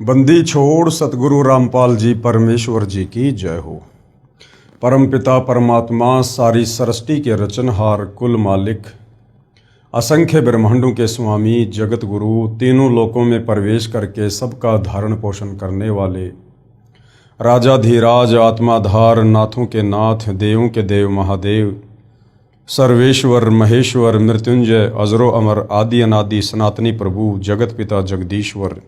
बंदी छोड़ सतगुरु रामपाल जी परमेश्वर जी की जय हो। परमपिता परमात्मा सारी सृष्टि के रचनहार कुल मालिक असंख्य ब्रह्मांडों के स्वामी जगत गुरु तीनों लोकों में प्रवेश करके सबका धारण पोषण करने वाले राजाधिराज आत्माधार नाथों के नाथ देवों के देव महादेव सर्वेश्वर महेश्वर मृत्युंजय अजरो अमर आदि अनादि सनातनी प्रभु जगत पिता जगदीश्वर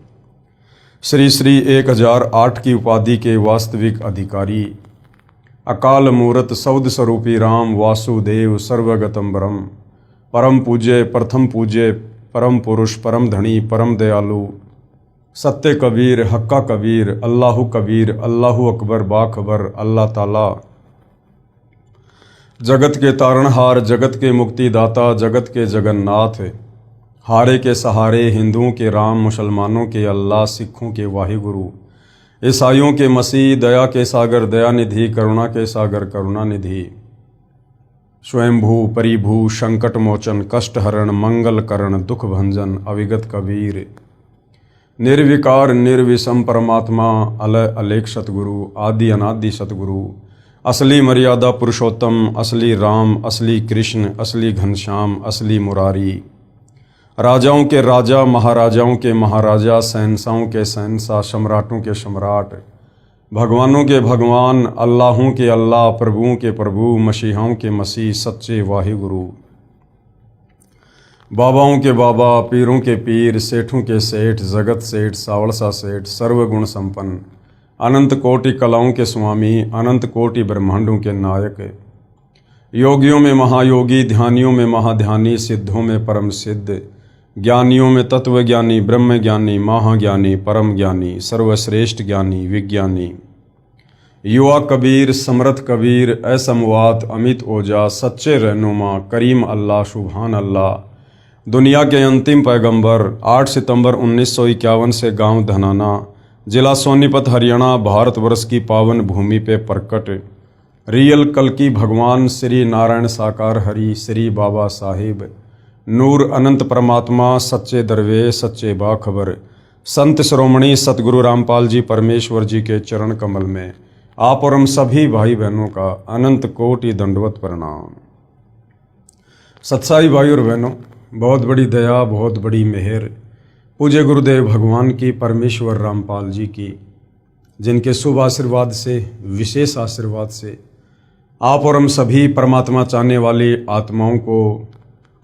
श्री श्री 1008 की उपाधि के वास्तविक अधिकारी अकाल मूरत सौद स्वरूपी राम वासुदेव सर्वगतम ब्रह्म परम पूज्य प्रथम पूज्य परम पुरुष परम धनी परम दयालु सत्य कबीर हक्का कबीर अल्लाहु कबीर अल्लाहु अकबर बाखबर अल्लाह ताला जगत के तारणहार जगत के मुक्तिदाता जगत के जगन्नाथ हारे के सहारे हिंदुओं के राम मुसलमानों के अल्लाह सिखों के वाहिगुरु ईसाइयों के मसीह दया के सागर दयानिधि करुणा के सागर करुणानिधि स्वयंभू परिभू संकट मोचन कष्ट हरण मंगल करण दुख भंजन अविगत कबीर निर्विकार निर्विषम परमात्मा अलय अलेख सतगुरु आदि अनादि सतगुरु असली मर्यादा पुरुषोत्तम असली राम असली कृष्ण असली घनश्याम असली मुरारी राजाओं के राजा महाराजाओं के महाराजा शहंशाहों के शहंशाह सम्राटों के सम्राट भगवानों के भगवान अल्लाहों के अल्लाह प्रभुओं के प्रभु मसीहाओं के मसीह सच्चे वाहिगुरु बाबाओं के बाबा पीरों के पीर सेठों के सेठ जगत सेठ सावड़सा सेठ सर्वगुण संपन्न अनंत कोटि कलाओं के स्वामी अनंत कोटि ब्रह्मांडों के नायक योगियों में महायोगी ध्यानियों में महाध्यानी सिद्धों में परम सिद्ध ज्ञानियों में तत्वज्ञानी ब्रह्म ज्ञानी महाज्ञानी परम ज्ञानी सर्वश्रेष्ठ ज्ञानी विज्ञानी युवा कबीर समर्थ कबीर असमवात अमित ओजा सच्चे रहनुमा करीम अल्लाह सुभान अल्लाह दुनिया के अंतिम पैगंबर 8 सितंबर 1951 से गांव धनाना जिला सोनीपत हरियाणा भारतवर्ष की पावन भूमि पे प्रकट रियल कल्कि भगवान श्री नारायण साकार हरि श्री बाबा साहिब नूर अनंत परमात्मा सच्चे दरवेश सच्चे बाखबर संत श्रोमणी सतगुरु रामपाल जी परमेश्वर जी के चरण कमल में आप और हम सभी भाई बहनों का अनंत कोटि दंडवत प्रणाम। सत्साई भाई और बहनों, बहुत बड़ी दया बहुत बड़ी मेहर पूज्य गुरुदेव भगवान की परमेश्वर रामपाल जी की, जिनके शुभ आशीर्वाद से विशेष आशीर्वाद से आप और हम सभी परमात्मा चाहने वाली आत्माओं को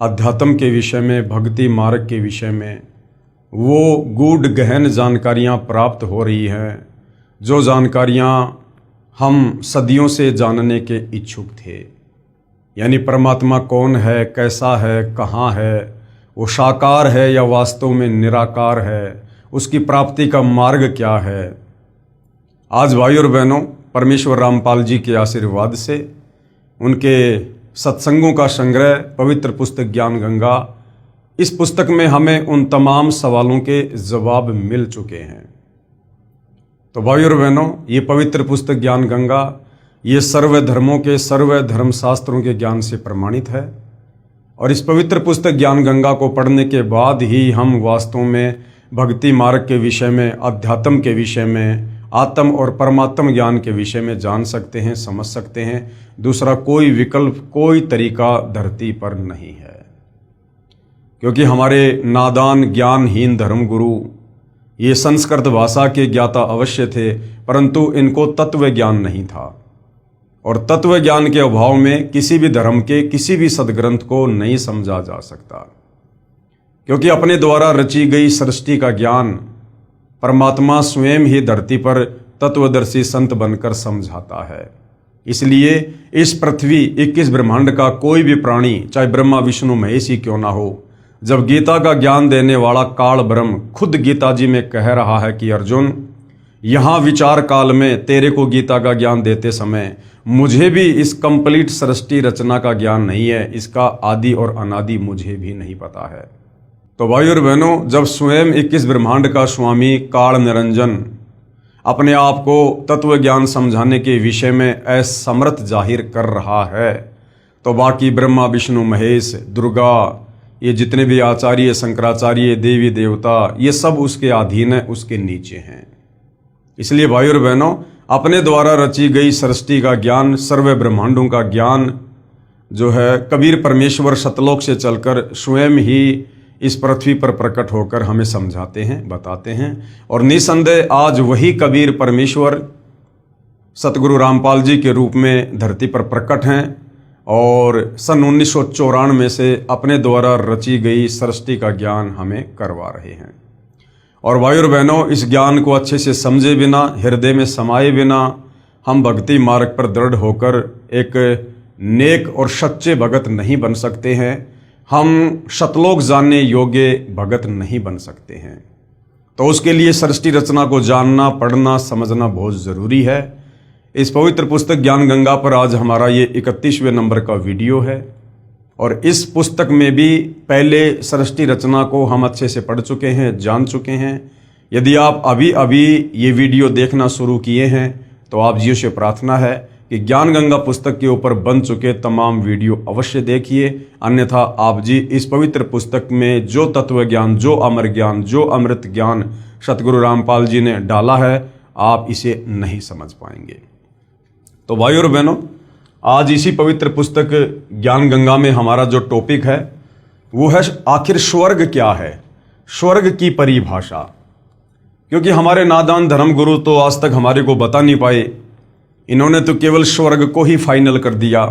अध्यात्म के विषय में भक्ति मार्ग के विषय में वो गूढ़ गहन जानकारियाँ प्राप्त हो रही हैं, जो जानकारियाँ हम सदियों से जानने के इच्छुक थे। यानी परमात्मा कौन है, कैसा है, कहाँ है, वो साकार है या वास्तव में निराकार है, उसकी प्राप्ति का मार्ग क्या है। आज भाई और बहनों, परमेश्वर रामपाल जी के आशीर्वाद से उनके सत्संगों का संग्रह पवित्र पुस्तक ज्ञान गंगा, इस पुस्तक में हमें उन तमाम सवालों के जवाब मिल चुके हैं। तो भाई और बहनों, ये पवित्र पुस्तक ज्ञान गंगा ये सर्व धर्मों के सर्व धर्म शास्त्रों के ज्ञान से प्रमाणित है और इस पवित्र पुस्तक ज्ञान गंगा को पढ़ने के बाद ही हम वास्तव में भक्ति मार्ग के विषय में, अध्यात्म के विषय में, आत्म और परमात्म ज्ञान के विषय में जान सकते हैं, समझ सकते हैं। दूसरा कोई विकल्प, कोई तरीका धरती पर नहीं है, क्योंकि हमारे नादान ज्ञानहीन धर्मगुरु ये संस्कृत भाषा के ज्ञाता अवश्य थे, परंतु इनको तत्व ज्ञान नहीं था और तत्व ज्ञान के अभाव में किसी भी धर्म के किसी भी सदग्रंथ को नहीं समझा जा सकता, क्योंकि अपने द्वारा रची गई सृष्टि का ज्ञान परमात्मा स्वयं ही धरती पर तत्वदर्शी संत बनकर समझाता है। इसलिए इस पृथ्वी 21 ब्रह्मांड का कोई भी प्राणी, चाहे ब्रह्मा विष्णु महेश ही क्यों ना हो, जब गीता का ज्ञान देने वाला काल ब्रह्म खुद गीता जी में कह रहा है कि अर्जुन, यहाँ विचार काल में तेरे को गीता का ज्ञान देते समय मुझे भी इस कंप्लीट सृष्टि रचना का ज्ञान नहीं है, इसका आदि और अनादि मुझे भी नहीं पता है। तो भाई और बहनों, जब स्वयं 21 ब्रह्मांड का स्वामी काल निरंजन अपने आप को तत्व ज्ञान समझाने के विषय में असमर्थ जाहिर कर रहा है, तो बाकी ब्रह्मा विष्णु महेश दुर्गा ये जितने भी आचार्य, शंकराचार्य, देवी देवता, ये सब उसके अधीन है, उसके नीचे हैं। इसलिए भाइयों और बहनों, अपने द्वारा रची गई सृष्टि का ज्ञान, सर्व ब्रह्मांडों का ज्ञान जो है कबीर परमेश्वर सतलोक से चलकर स्वयं ही इस पृथ्वी पर प्रकट होकर हमें समझाते हैं, बताते हैं। और निसंदेह आज वही कबीर परमेश्वर सतगुरु रामपाल जी के रूप में धरती पर प्रकट हैं और सन 1994 से अपने द्वारा रची गई सृष्टि का ज्ञान हमें करवा रहे हैं। और भाइयों और बहनों, इस ज्ञान को अच्छे से समझे बिना, हृदय में समाये बिना हम भक्ति मार्ग पर दृढ़ होकर एक नेक और सच्चे भगत नहीं बन सकते हैं। हम शतलोक जानने योग्य भगत नहीं बन सकते हैं। तो उसके लिए सृष्टि रचना को जानना, पढ़ना, समझना बहुत ज़रूरी है। इस पवित्र पुस्तक ज्ञान गंगा पर आज हमारा ये 31वें नंबर का वीडियो है। और इस पुस्तक में भी पहले सृष्टि रचना को हम अच्छे से पढ़ चुके हैं, जान चुके हैं। यदि आप अभी अभी ये वीडियो देखना शुरू किए हैं तो आप जी से प्रार्थना है कि ज्ञान गंगा पुस्तक के ऊपर बन चुके तमाम वीडियो अवश्य देखिए। अन्यथा आप जी इस पवित्र पुस्तक में जो तत्व ज्ञान, जो अमर ज्ञान, जो अमृत ज्ञान सतगुरु रामपाल जी ने डाला है, आप इसे नहीं समझ पाएंगे। तो भाइयों और बहनों, आज इसी पवित्र पुस्तक ज्ञान गंगा में हमारा जो टॉपिक है वो है आखिर स्वर्ग क्या है, स्वर्ग की परिभाषा। क्योंकि हमारे नादान धर्म गुरु तो आज तक हमारे को बता नहीं पाए। इन्होंने तो केवल स्वर्ग को ही फाइनल कर दिया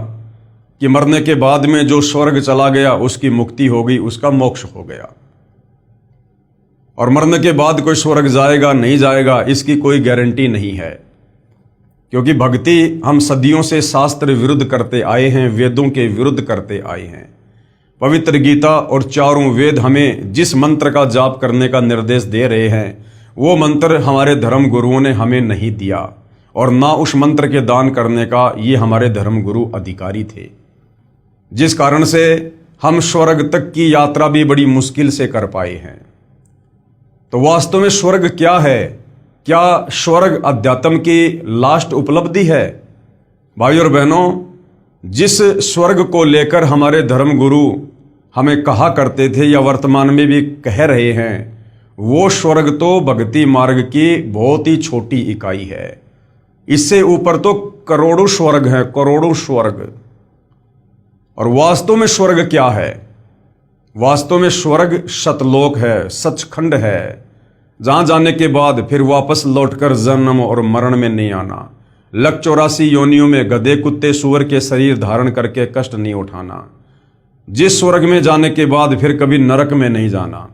कि मरने के बाद में जो स्वर्ग चला गया उसकी मुक्ति हो गई, उसका मोक्ष हो गया। और मरने के बाद कोई स्वर्ग जाएगा नहीं जाएगा इसकी कोई गारंटी नहीं है। क्योंकि भक्ति हम सदियों से शास्त्र विरुद्ध करते आए हैं, वेदों के विरुद्ध करते आए हैं। पवित्र गीता और चारों वेद हमें जिस मंत्र का जाप करने का निर्देश दे रहे हैं वो मंत्र हमारे धर्म गुरुओं ने हमें नहीं दिया, और ना उस मंत्र के दान करने का ये हमारे धर्म गुरु अधिकारी थे। जिस कारण से हम स्वर्ग तक की यात्रा भी बड़ी मुश्किल से कर पाए हैं। तो वास्तव में स्वर्ग क्या है? क्या स्वर्ग अध्यात्म की लास्ट उपलब्धि है? भाइयों और बहनों, जिस स्वर्ग को लेकर हमारे धर्म गुरु हमें कहा करते थे या वर्तमान में भी कह रहे हैं, वो स्वर्ग तो भक्ति मार्ग की बहुत ही छोटी इकाई है। इससे ऊपर तो करोड़ों स्वर्ग हैं, करोड़ों स्वर्ग। और वास्तव में स्वर्ग क्या है? वास्तव में स्वर्ग सतलोक है, सचखंड है, जहां जाने के बाद फिर वापस लौटकर जन्म और मरण में नहीं आना। 184 योनियों में गधे, कुत्ते, सूअर के शरीर धारण करके कष्ट नहीं उठाना। जिस स्वर्ग में जाने के बाद फिर कभी नरक में नहीं जाना।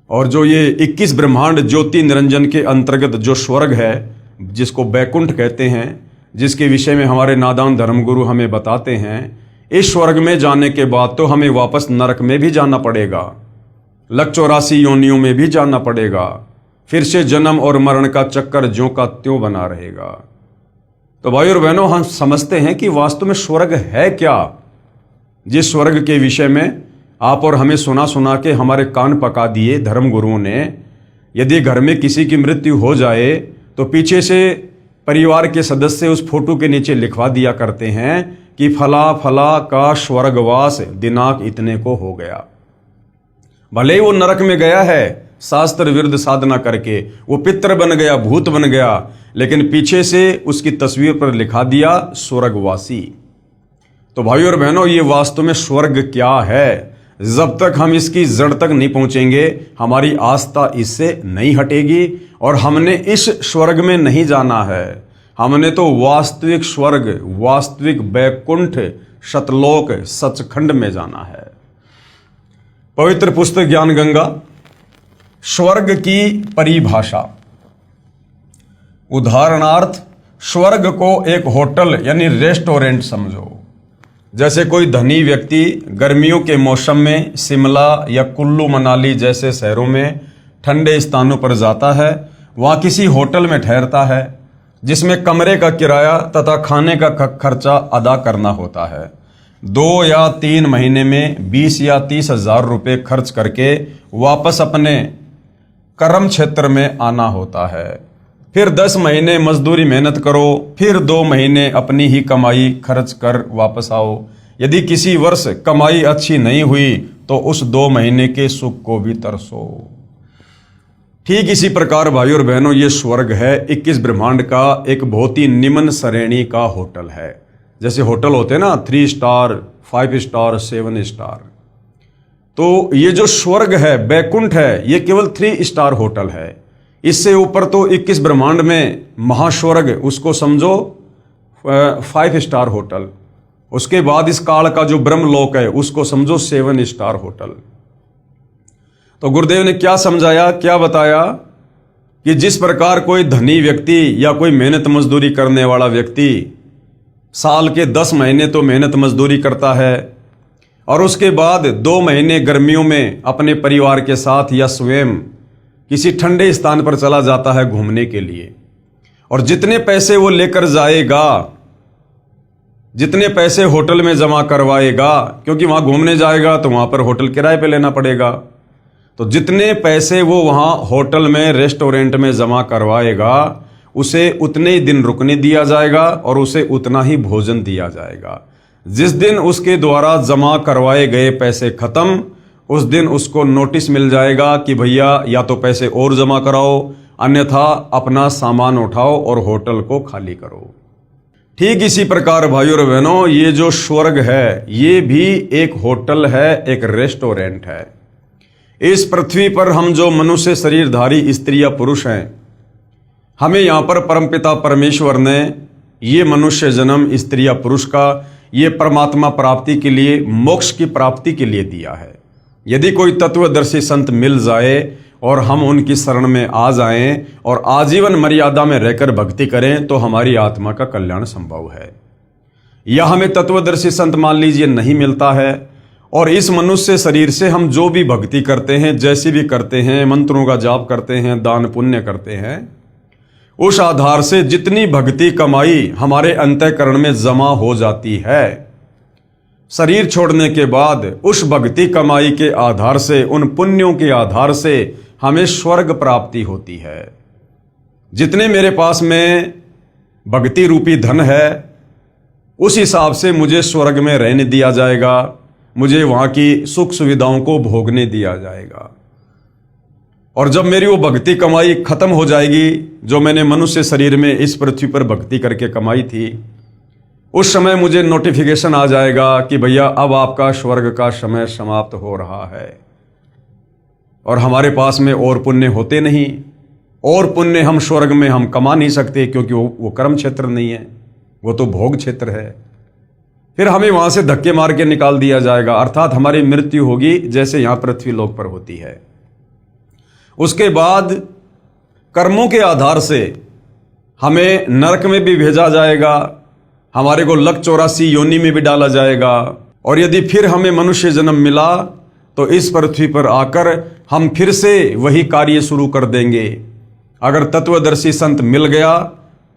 और जो ये 21 ब्रह्मांड ज्योति निरंजन के अंतर्गत जो स्वर्ग है, जिसको बैकुंठ कहते हैं, जिसके विषय में हमारे नादान धर्मगुरु हमें बताते हैं, इस स्वर्ग में जाने के बाद तो हमें वापस नरक में भी जाना पड़ेगा, 184 योनियों में भी जाना पड़ेगा। फिर से जन्म और मरण का चक्कर ज्यों का त्यों बना रहेगा। तो भाई और बहनों, हम समझते हैं कि वास्तव में स्वर्ग है क्या, जिस स्वर्ग के विषय में आप और हमें सुना सुना के हमारे कान पका दिए धर्म गुरुओं ने। यदि घर में किसी की मृत्यु हो जाए तो पीछे से परिवार के सदस्य उस फोटो के नीचे लिखवा दिया करते हैं कि फला फला का स्वर्गवास दिनांक इतने को हो गया। भले ही वो नरक में गया है शास्त्र विरुद्ध साधना करके, वो पितर बन गया, भूत बन गया, लेकिन पीछे से उसकी तस्वीर पर लिखा दिया स्वर्गवासी। तो भाइयों और बहनों, ये वास्तव में स्वर्ग क्या है? जब तक हम इसकी जड़ तक नहीं पहुंचेंगे हमारी आस्था इससे नहीं हटेगी। और हमने इस स्वर्ग में नहीं जाना है, हमने तो वास्तविक स्वर्ग, वास्तविक बैकुंठ, सतलोक, सचखंड में जाना है। पवित्र पुस्तक ज्ञान गंगा स्वर्ग की परिभाषा। उदाहरणार्थ, स्वर्ग को एक होटल यानी रेस्टोरेंट समझो। जैसे कोई धनी व्यक्ति गर्मियों के मौसम में शिमला या कुल्लू मनाली जैसे शहरों में ठंडे स्थानों पर जाता है, वहाँ किसी होटल में ठहरता है जिसमें कमरे का किराया तथा खाने का खर्चा अदा करना होता है। 2 या 3 महीने में 20 या 30 हजार रुपये खर्च करके वापस अपने कर्म क्षेत्र में आना होता है। फिर 10 महीने मजदूरी मेहनत करो, फिर 2 महीने अपनी ही कमाई खर्च कर वापस आओ। यदि किसी वर्ष कमाई अच्छी नहीं हुई तो उस 2 महीने के सुख को भी तरसो। ठीक इसी प्रकार भाइयों और बहनों, ये स्वर्ग है 21 ब्रह्मांड का एक बहुत ही निम्न श्रेणी का होटल है। जैसे होटल होते हैं ना 3 स्टार, 5 स्टार, 7 स्टार, तो ये जो स्वर्ग है, बैकुंठ है, ये केवल 3 स्टार होटल है। इससे ऊपर तो 21 ब्रह्मांड में महास्वर्ग, उसको समझो 5 स्टार होटल। उसके बाद इस काल का जो ब्रह्मलोक है उसको समझो 7 स्टार होटल। तो गुरुदेव ने क्या समझाया, क्या बताया कि जिस प्रकार कोई धनी व्यक्ति या कोई मेहनत मजदूरी करने वाला व्यक्ति साल के 10 महीने तो मेहनत मजदूरी करता है और उसके बाद 2 महीने गर्मियों में अपने परिवार के साथ या स्वयं किसी ठंडे स्थान पर चला जाता है घूमने के लिए, और जितने पैसे वो लेकर जाएगा, जितने पैसे होटल में जमा करवाएगा, क्योंकि वहां घूमने जाएगा तो वहां पर होटल किराए पे लेना पड़ेगा, तो जितने पैसे वो वहां होटल में, रेस्टोरेंट में जमा करवाएगा, उसे उतने ही दिन रुकने दिया जाएगा और उसे उतना ही भोजन दिया जाएगा। जिस दिन उसके द्वारा जमा करवाए गए पैसे खत्म, उस दिन उसको नोटिस मिल जाएगा कि भैया या तो पैसे और जमा कराओ, अन्यथा अपना सामान उठाओ और होटल को खाली करो। ठीक इसी प्रकार भाइयों और बहनों, ये जो स्वर्ग है ये भी एक होटल है, एक रेस्टोरेंट है। इस पृथ्वी पर हम जो मनुष्य शरीरधारी स्त्री या पुरुष हैं, हमें यहाँ पर परमपिता परमेश्वर ने ये मनुष्य जन्म स्त्री या पुरुष का ये परमात्मा प्राप्ति के लिए, मोक्ष की प्राप्ति के लिए दिया है। यदि कोई तत्वदर्शी संत मिल जाए और हम उनकी शरण में आ जाएं और आजीवन मर्यादा में रहकर भक्ति करें तो हमारी आत्मा का कल्याण संभव है। या हमें तत्वदर्शी संत मान लीजिए नहीं मिलता है और इस मनुष्य शरीर से हम जो भी भक्ति करते हैं, जैसी भी करते हैं, मंत्रों का जाप करते हैं, दान पुण्य करते हैं, उस आधार से जितनी भक्ति कमाई हमारे अंतःकरण में जमा हो जाती है, शरीर छोड़ने के बाद उस भक्ति कमाई के आधार से, उन पुण्यों के आधार से हमें स्वर्ग प्राप्ति होती है। जितने मेरे पास में भक्ति रूपी धन है, उस हिसाब से मुझे स्वर्ग में रहने दिया जाएगा, मुझे वहां की सुख सुविधाओं को भोगने दिया जाएगा। और जब मेरी वो भक्ति कमाई खत्म हो जाएगी, जो मैंने मनुष्य शरीर में इस पृथ्वी पर भक्ति करके कमाई थी, उस समय मुझे नोटिफिकेशन आ जाएगा कि भैया अब आपका स्वर्ग का समय समाप्त हो रहा है। और हमारे पास में और पुण्य होते नहीं, और पुण्य हम स्वर्ग में हम कमा नहीं सकते, क्योंकि वो कर्म क्षेत्र नहीं है, वो तो भोग क्षेत्र है। फिर हमें वहां से धक्के मार के निकाल दिया जाएगा, अर्थात हमारी मृत्यु होगी जैसे यहां पृथ्वी लोक पर होती है। उसके बाद कर्मों के आधार से हमें नरक में भी भेजा जाएगा, हमारे को लक 84 योनि में भी डाला जाएगा। और यदि फिर हमें मनुष्य जन्म मिला तो इस पृथ्वी पर आकर हम फिर से वही कार्य शुरू कर देंगे। अगर तत्वदर्शी संत मिल गया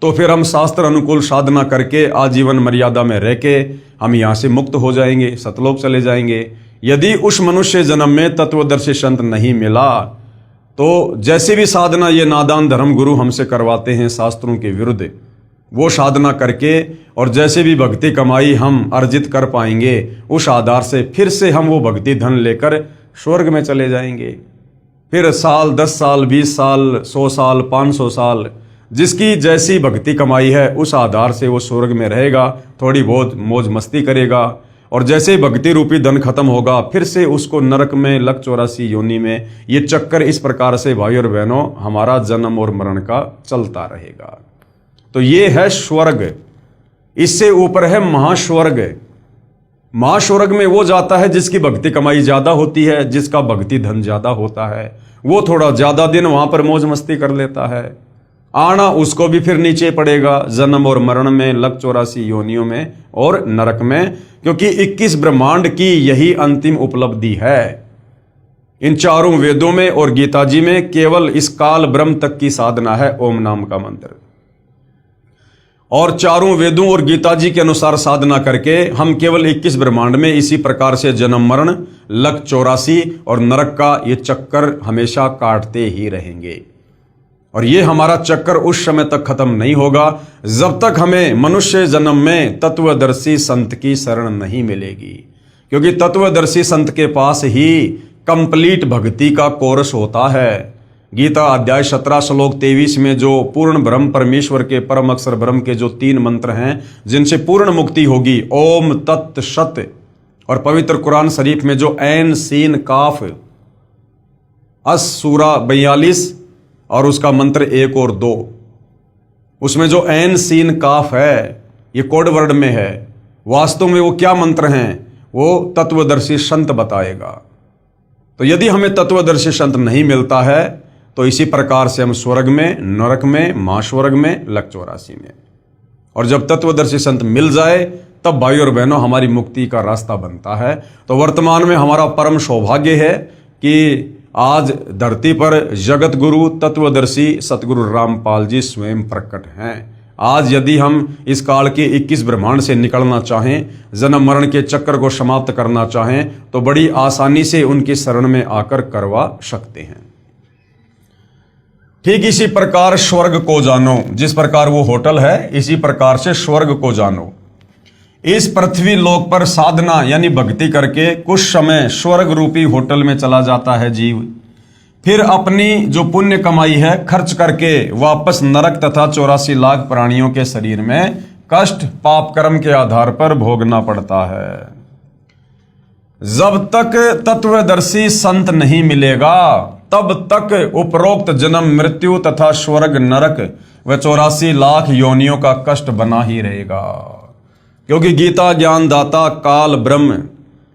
तो फिर हम शास्त्र अनुकूल साधना करके आजीवन मर्यादा में रह के हम यहाँ से मुक्त हो जाएंगे, सतलोक चले जाएंगे। यदि उस मनुष्य जन्म में तत्वदर्शी संत नहीं मिला तो जैसी भी साधना ये नादान धर्म गुरु हमसे करवाते हैं शास्त्रों के विरुद्ध, वो साधना करके और जैसे भी भक्ति कमाई हम अर्जित कर पाएंगे, उस आधार से फिर से हम वो भक्ति धन लेकर स्वर्ग में चले जाएंगे। फिर साल, 10 साल, 20 साल, 100 साल, 500 साल, जिसकी जैसी भक्ति कमाई है उस आधार से वो स्वर्ग में रहेगा, थोड़ी बहुत मौज मस्ती करेगा। और जैसे भक्ति रूपी धन खत्म होगा फिर से उसको नरक में, लक 84 योनि में, ये चक्कर इस प्रकार से भाई और बहनों हमारा जन्म और मरण का चलता रहेगा। तो ये है स्वर्ग। इससे ऊपर है महास्वर्ग। महास्वर्ग में वो जाता है जिसकी भक्ति कमाई ज्यादा होती है, जिसका भक्ति धन ज्यादा होता है, वो थोड़ा ज्यादा दिन वहां पर मौज मस्ती कर लेता है। आना उसको भी फिर नीचे पड़ेगा, जन्म और मरण में, लक 84 योनियों में और नरक में, क्योंकि 21 ब्रह्मांड की यही अंतिम उपलब्धि है। इन चारों वेदों में और गीता जी में केवल इस काल ब्रह्म तक की साधना है ओम नाम का मंत्र। और चारों वेदों और गीता जी के अनुसार साधना करके हम केवल 21 ब्रह्मांड में इसी प्रकार से जन्म मरण, लक 84 और नरक का ये चक्कर हमेशा काटते ही रहेंगे। और ये हमारा चक्कर उस समय तक खत्म नहीं होगा जब तक हमें मनुष्य जन्म में तत्वदर्शी संत की शरण नहीं मिलेगी। क्योंकि तत्वदर्शी संत के पास ही कंप्लीट भक्ति का कोर्स होता है। गीता अध्याय 17 श्लोक 23 में जो पूर्ण ब्रह्म परमेश्वर के परम अक्षर ब्रह्म के जो 3 मंत्र हैं जिनसे पूर्ण मुक्ति होगी, ओम तत् सत, और पवित्र कुरान शरीफ में जो ऐन सीन काफ अस सूरा 42 और उसका मंत्र 1 और 2, उसमें जो ऐन सीन काफ है ये कोड वर्ड में है, वास्तव में वो क्या मंत्र हैं वो तत्वदर्शी संत बताएगा। तो यदि हमें तत्वदर्शी संत नहीं मिलता है तो इसी प्रकार से हम स्वर्ग में, नरक में, महास्वर्ग में, लक 84 में, और जब तत्वदर्शी संत मिल जाए तब भाई और बहनों हमारी मुक्ति का रास्ता बनता है। तो वर्तमान में हमारा परम सौभाग्य है कि आज धरती पर जगत गुरु तत्वदर्शी सतगुरु रामपाल जी स्वयं प्रकट हैं। आज यदि हम इस काल के 21 ब्रह्मांड से निकलना चाहें, जन्म मरण के चक्कर को समाप्त करना चाहें, तो बड़ी आसानी से उनकी शरण में आकर करवा सकते हैं। ठीक इसी प्रकार स्वर्ग को जानो, जिस प्रकार वो होटल है इसी प्रकार से स्वर्ग को जानो। इस पृथ्वी लोक पर साधना यानी भक्ति करके कुछ समय स्वर्ग रूपी होटल में चला जाता है जीव, फिर अपनी जो पुण्य कमाई है खर्च करके वापस नरक तथा 84 लाख प्राणियों के शरीर में कष्ट पाप कर्म के आधार पर भोगना पड़ता है। जब तक तत्वदर्शी संत नहीं मिलेगा तब तक उपरोक्त जन्म मृत्यु तथा स्वर्ग नरक व 84 लाख योनियों का कष्ट बना ही रहेगा। क्योंकि गीता ज्ञान दाता काल ब्रह्म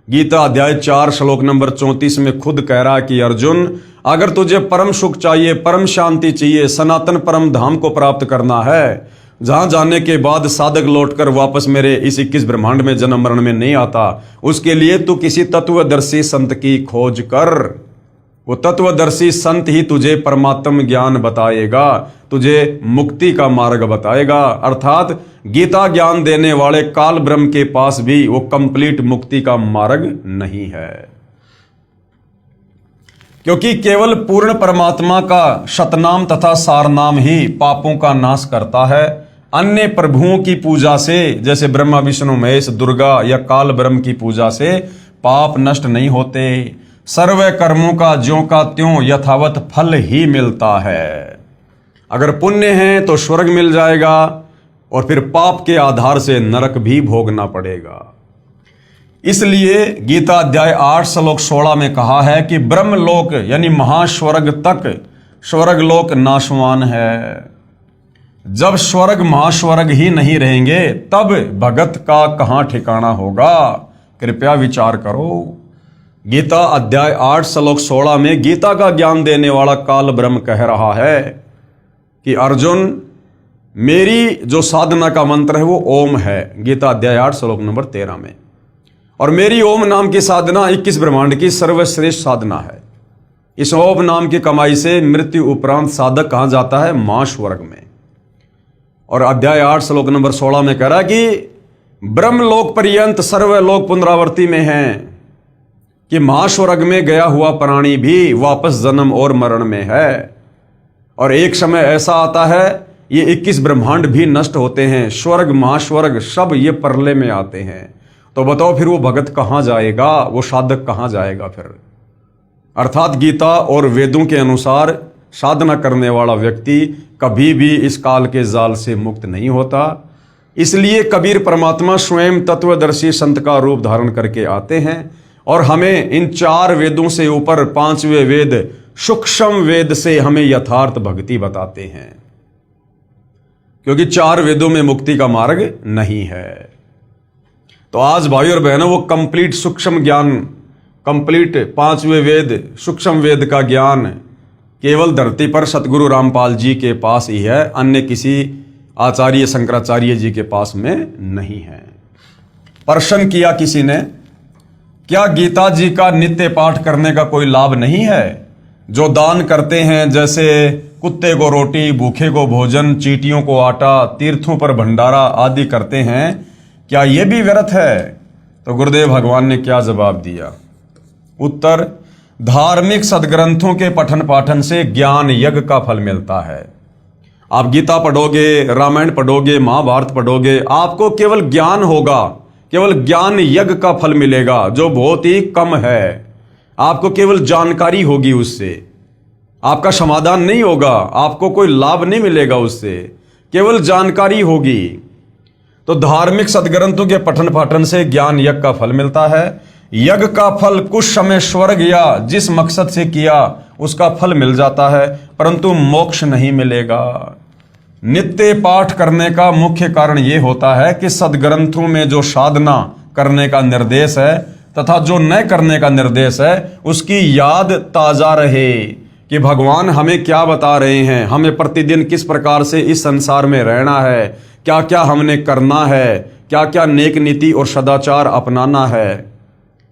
गीता अध्याय 4 श्लोक नंबर 34 में खुद कह रहा है कि अर्जुन, अगर तुझे परम सुख चाहिए, परम शांति चाहिए, सनातन परम धाम को प्राप्त करना है, जहां जाने के बाद साधक लौटकर वापस मेरे इस 21 ब्रह्मांड में जन्म मरण में नहीं आता, उसके लिए तू किसी तत्वदर्शी संत की खोज कर। वो तत्वदर्शी संत ही तुझे परमात्म ज्ञान बताएगा, तुझे मुक्ति का मार्ग बताएगा। अर्थात गीता ज्ञान देने वाले काल ब्रह्म के पास भी वो कंप्लीट मुक्ति का मार्ग नहीं है, क्योंकि केवल पूर्ण परमात्मा का शतनाम तथा सारनाम ही पापों का नाश करता है। अन्य प्रभुओं की पूजा से, जैसे ब्रह्मा विष्णु महेश दुर्गा या काल ब्रह्म की पूजा से पाप नष्ट नहीं होते। सर्व कर्मों का ज्यों का त्यों यथावत फल ही मिलता है। अगर पुण्य है तो स्वर्ग मिल जाएगा और फिर पाप के आधार से नरक भी भोगना पड़ेगा। इसलिए गीता अध्याय 8 श्लोक 16 में कहा है कि ब्रह्मलोक यानी महास्वर्ग तक स्वर्गलोक नाशवान है। जब स्वर्ग महास्वर्ग ही नहीं रहेंगे तब भगत का कहां ठिकाना होगा, कृपया विचार करो। गीता अध्याय 8 श्लोक 16 में गीता का ज्ञान देने वाला काल ब्रह्म कह रहा है कि अर्जुन, मेरी जो साधना का मंत्र है वो ओम है, गीता अध्याय 8 श्लोक नंबर 13 में। और मेरी ओम नाम की साधना 21 ब्रह्मांड की सर्वश्रेष्ठ साधना है। इस ओम नाम की कमाई से मृत्यु उपरांत साधक कहां जाता है? महास्वर्ग में। और अध्याय 8 श्लोक नंबर 16 में कह रहा है कि ब्रह्मलोक पर्यंत सर्वलोक पुनरावर्ती में है, कि महास्वर्ग में गया हुआ प्राणी भी वापस जन्म और मरण में है। और एक समय ऐसा आता है ये 21 ब्रह्मांड भी नष्ट होते हैं, स्वर्ग महास्वर्ग सब ये परले में आते हैं। तो बताओ फिर वो भगत कहां जाएगा, वो साधक कहां जाएगा फिर? अर्थात गीता और वेदों के अनुसार साधना करने वाला व्यक्ति कभी भी इस काल के जाल से मुक्त नहीं होता। इसलिए कबीर परमात्मा स्वयं तत्वदर्शी संत का रूप धारण करके आते हैं और हमें इन 4 वेदों से ऊपर 5वें वेद सूक्ष्म वेद से हमें यथार्थ भक्ति बताते हैं, क्योंकि 4 वेदों में मुक्ति का मार्ग नहीं है। तो आज भाई और बहनों वो कंप्लीट सूक्ष्म ज्ञान, कंप्लीट 5वें वेद सूक्ष्म वेद का ज्ञान केवल धरती पर सतगुरु रामपाल जी के पास ही है, अन्य किसी आचार्य शंकराचार्य जी के पास में नहीं है। प्रश्न किया किसी ने, क्या गीता जी का नित्य पाठ करने का कोई लाभ नहीं है? जो दान करते हैं, जैसे कुत्ते को रोटी, भूखे को भोजन, चींटियों को आटा, तीर्थों पर भंडारा आदि करते हैं, क्या यह भी व्यर्थ है? तो गुरुदेव भगवान ने क्या जवाब दिया? उत्तर, धार्मिक सदग्रंथों के पठन पाठन से ज्ञान यज्ञ का फल मिलता है। आप गीता पढ़ोगे, रामायण पढ़ोगे, महाभारत पढ़ोगे, आपको केवल ज्ञान होगा, केवल ज्ञान यज्ञ का फल मिलेगा, जो बहुत ही कम है। आपको केवल जानकारी होगी, उससे आपका समाधान नहीं होगा, आपको कोई लाभ नहीं मिलेगा, उससे केवल जानकारी होगी। तो धार्मिक सदग्रंथों के पठन पाठन से ज्ञान यज्ञ का फल मिलता है। यज्ञ का फल कुछ समय स्वर्ग या जिस मकसद से किया उसका फल मिल जाता है, परंतु मोक्ष नहीं मिलेगा। नित्य पाठ करने का मुख्य कारण यह होता है कि सदग्रंथों में जो साधना करने का निर्देश है तथा जो न करने का निर्देश है, उसकी याद ताजा रहे कि भगवान हमें क्या बता रहे हैं, हमें प्रतिदिन किस प्रकार से इस संसार में रहना है, क्या क्या हमने करना है, क्या क्या नेक नीति और सदाचार अपनाना है।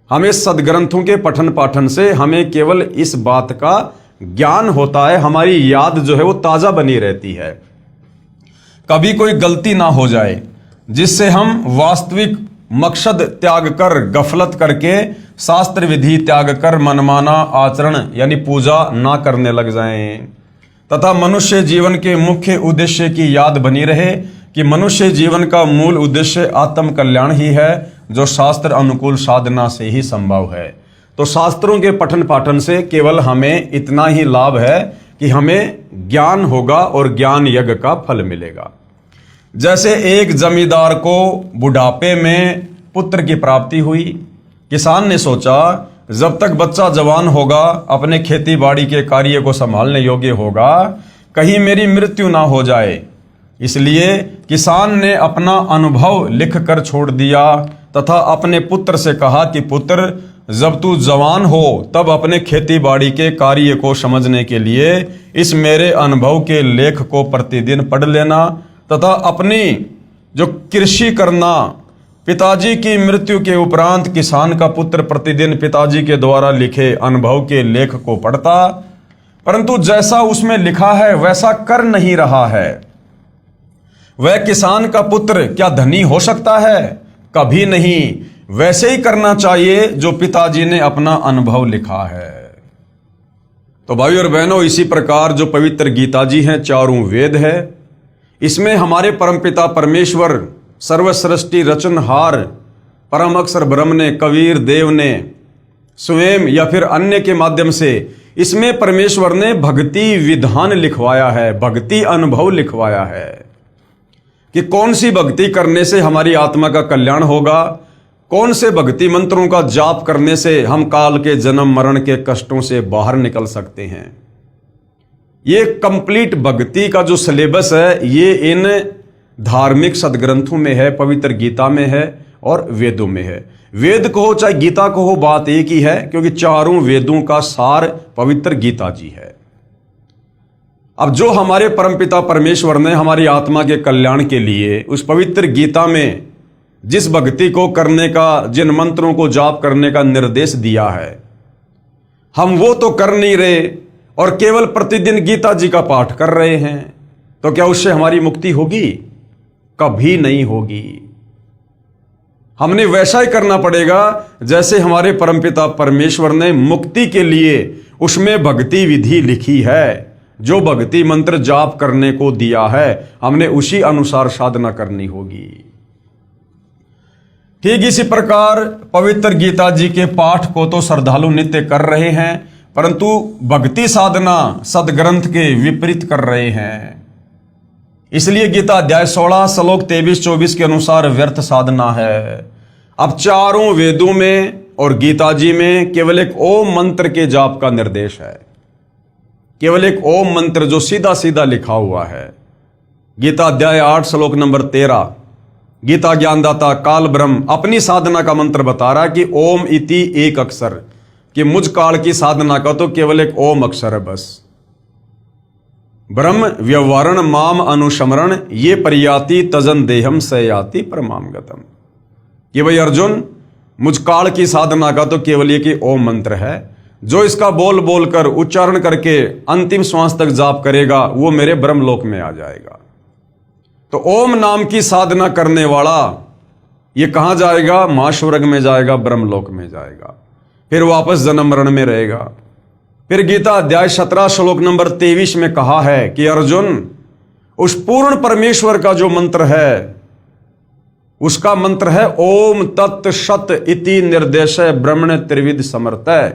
हमें सदग्रंथों के पठन पाठन से हमें केवल इस बात का ज्ञान होता है, हमारी याद जो है वो ताजा बनी रहती है। कभी कोई गलती ना हो जाए जिससे हम वास्तविक मकसद त्याग कर, गफलत करके, शास्त्र विधि त्याग कर मनमाना आचरण यानी पूजा ना करने लग जाएं, तथा मनुष्य जीवन के मुख्य उद्देश्य की याद बनी रहे कि मनुष्य जीवन का मूल उद्देश्य आत्म कल्याण ही है, जो शास्त्र अनुकूल साधना से ही संभव है। तो शास्त्रों के पठन पाठन से केवल हमें इतना ही लाभ है कि हमें ज्ञान होगा और ज्ञान यज्ञ का फल मिलेगा। जैसे एक जमींदार को बुढ़ापे में पुत्र की प्राप्ति हुई, किसान ने सोचा जब तक बच्चा जवान होगा, अपने खेती बाड़ी के कार्य को संभालने योग्य होगा, कहीं मेरी मृत्यु ना हो जाए। इसलिए किसान ने अपना अनुभव लिख कर छोड़ दिया तथा अपने पुत्र से कहा कि पुत्र, जब तू जवान हो तब अपने खेती बाड़ी के कार्य को समझने के लिए इस मेरे अनुभव के लेख को प्रतिदिन पढ़ लेना तथा अपनी जो कृषि करना। पिताजी की मृत्यु के उपरांत किसान का पुत्र प्रतिदिन पिताजी के द्वारा लिखे अनुभव के लेख को पढ़ता, परंतु जैसा उसमें लिखा है वैसा कर नहीं रहा है। वह किसान का पुत्र क्या धनी हो सकता है? कभी नहीं। वैसे ही करना चाहिए जो पिताजी ने अपना अनुभव लिखा है। तो भाई और बहनों, इसी प्रकार जो पवित्र गीता जी हैं, चारों वेद है, इसमें हमारे परमपिता परमेश्वर सर्वसृष्टि रचनहार परम अक्षर ब्रह्म ने, कबीर देव ने स्वयं या फिर अन्य के माध्यम से इसमें परमेश्वर ने भक्ति विधान लिखवाया है, भक्ति अनुभव लिखवाया है कि कौन सी भक्ति करने से हमारी आत्मा का कल्याण होगा, कौन से भक्ति मंत्रों का जाप करने से हम काल के जन्म मरण के कष्टों से बाहर निकल सकते हैं। ये कंप्लीट भक्ति का जो सिलेबस है ये इन धार्मिक सदग्रंथों में है, पवित्र गीता में है और वेदों में है। वेद कहो चाहे गीता कहो, बात एक ही है, क्योंकि चारों वेदों का सार पवित्र गीता जी है। अब जो हमारे परमपिता परमेश्वर ने हमारी आत्मा के कल्याण के लिए उस पवित्र गीता में जिस भक्ति को करने का, जिन मंत्रों को जाप करने का निर्देश दिया है, हम वो तो कर नहीं रहे और केवल प्रतिदिन गीता जी का पाठ कर रहे हैं, तो क्या उससे हमारी मुक्ति होगी? कभी नहीं होगी। हमने वैसा ही करना पड़ेगा जैसे हमारे परमपिता परमेश्वर ने मुक्ति के लिए उसमें भक्ति विधि लिखी है, जो भक्ति मंत्र जाप करने को दिया है, हमने उसी अनुसार साधना करनी होगी। ठीक इसी प्रकार पवित्र गीता जी के पाठ को तो श्रद्धालु नित्य कर रहे हैं, परंतु भक्ति साधना सदग्रंथ के विपरीत कर रहे हैं। इसलिए गीता अध्याय 16 श्लोक 23-24 के अनुसार व्यर्थ साधना है। अब चारों वेदों में और गीता जी में केवल एक ओम मंत्र के जाप का निर्देश है, केवल एक ओम मंत्र जो सीधा सीधा लिखा हुआ है। गीता अध्याय 8 श्लोक नंबर 13, गीता ज्ञानदाता काल ब्रह्म अपनी साधना का मंत्र बता रहा है कि ओम इति एक अक्षर, कि मुझ काल की साधना का तो केवल एक ओम अक्षर है बस। ब्रह्म व्यवहारण माम अनुशमरण ये परियाति तजन देहम सयाति परमाम गतम। कि भाई अर्जुन, मुझ काल की साधना का तो केवल ये कि ओम मंत्र है, जो इसका बोल बोल कर उच्चारण करके अंतिम श्वास तक जाप करेगा वो मेरे ब्रह्मलोक में आ जाएगा। तो ओम नाम की साधना करने वाला ये कहां जाएगा? महास्वर्ग में जाएगा, ब्रह्मलोक में जाएगा, फिर वापस जन्म मरण में रहेगा। फिर गीता अध्याय 17 श्लोक नंबर 23 में कहा है कि अर्जुन, उस पूर्ण परमेश्वर का जो मंत्र है उसका मंत्र है ओम तत् सत इति निर्देशय ब्रह्मण त्रिविध समर्थय,